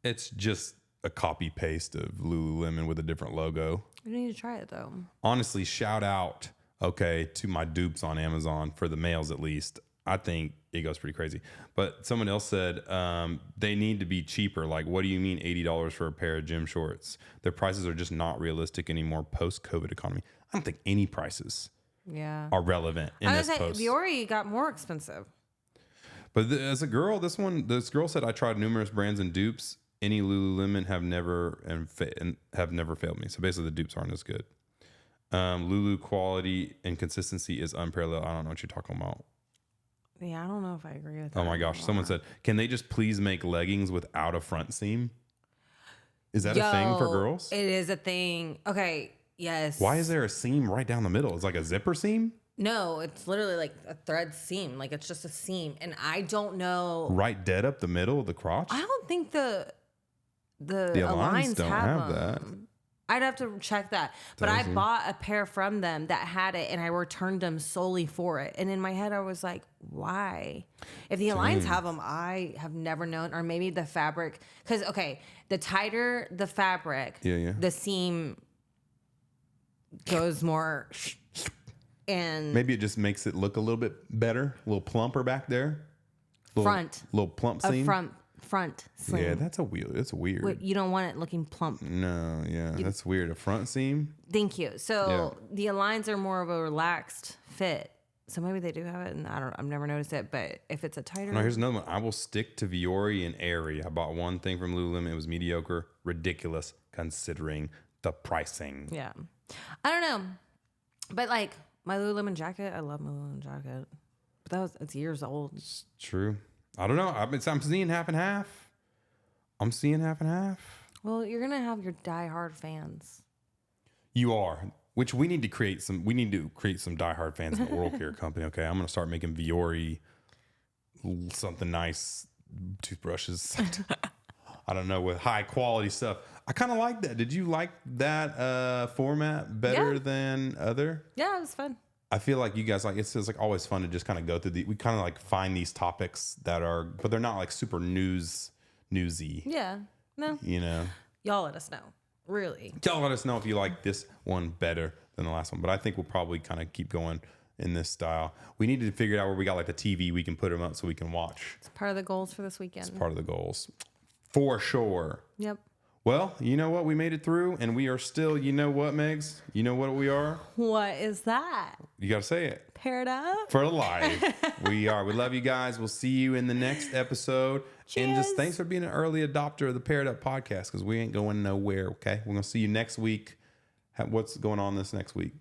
It's just a copy paste of Lululemon with a different logo. I need to try it though. Honestly, shout out, to my dupes on Amazon for the males at least. I think it goes pretty crazy. But someone else said they need to be cheaper. Like, what do you mean $80 for a pair of gym shorts? Their prices are just not realistic anymore post-COVID economy. I don't think any prices are relevant in I this was post. Viore got more expensive. But as a girl, this girl said, I tried numerous brands and dupes. Any Lululemon have never failed me. So basically, the dupes aren't as good. Lulu quality and consistency is unparalleled. I don't know what you're talking about. Yeah, I don't know if I agree with that. Oh my gosh! Someone said, "Can they just please make leggings without a front seam?" Is that a thing for girls? It is a thing. Okay. Yes. Why is there a seam right down the middle? It's like a zipper seam. No, it's literally like a thread seam. Like it's just a seam, and I don't know. Right, dead up the middle of the crotch. I don't think the Aligns don't have them. that. I'd have to check that. But I bought a pair from them that had it, and I returned them solely for it. And in my head, I was like, why? If the Aligns have them, I have never known. Or maybe the fabric. Because, the tighter the fabric, the seam goes more. And maybe it just makes it look a little bit better, a little plumper back there. Little plump seam. Front seam. Yeah, that's weird. Wait, you don't want it looking plump. No, that's weird. A front seam. Thank you. So the Aligns are more of a relaxed fit. So maybe they do have it, and I've never noticed it. But if it's a tighter, No, here's another one. I will stick to Viore and Aerie. I bought one thing from Lululemon. It was mediocre, ridiculous considering the pricing. Yeah, I don't know, but like my Lululemon jacket, I love my Lululemon jacket, but it's years old. It's true. I don't know. I'm seeing half and half. Well, you're gonna have your diehard fans. You are. Which we need to create some diehard fans in the oral care company. Okay, I'm gonna start making Viore something nice toothbrushes. I don't know, with high quality stuff. I kind of like that. Did you like that format better than other? Yeah, it was fun. I feel like you guys it's like always fun to just kind of go through we kind of like find these topics but they're not like super newsy. Yeah. No. Y'all let us know. Really. Y'all let us know if you like this one better than the last one. But I think we'll probably kind of keep going in this style. We need to figure out where we got like the TV we can put them up so we can watch. It's part of the goals for this weekend. It's part of the goals. For sure. Yep. Well, you know what? We made it through, and we are still, you know what, Megs? You know what we are? What is that? You got to say it. Paired up? For life. We are. We love you guys. We'll see you in the next episode. Cheers. And just thanks for being an early adopter of the Paired Up podcast, because we ain't going nowhere, okay? We're going to see you next week. What's going on this next week?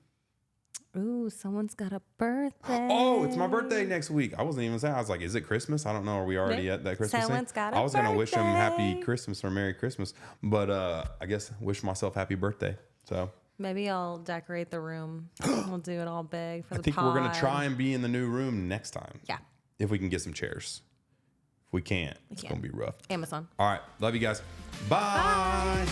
Ooh, someone's got a birthday. Oh, it's my birthday next week. I wasn't even saying. I was like, is it Christmas? I don't know. Are we already at that Christmas Someone's thing? got a I was going to wish them birthday. happy Christmas or Merry Christmas. But I guess wish myself happy birthday. So maybe I'll decorate the room. We'll do it all big for the I think we're going to try and be in the new room next time. Yeah. If we can get some chairs. If we can't, it's going to be rough. Amazon. All right. Love you guys. Bye.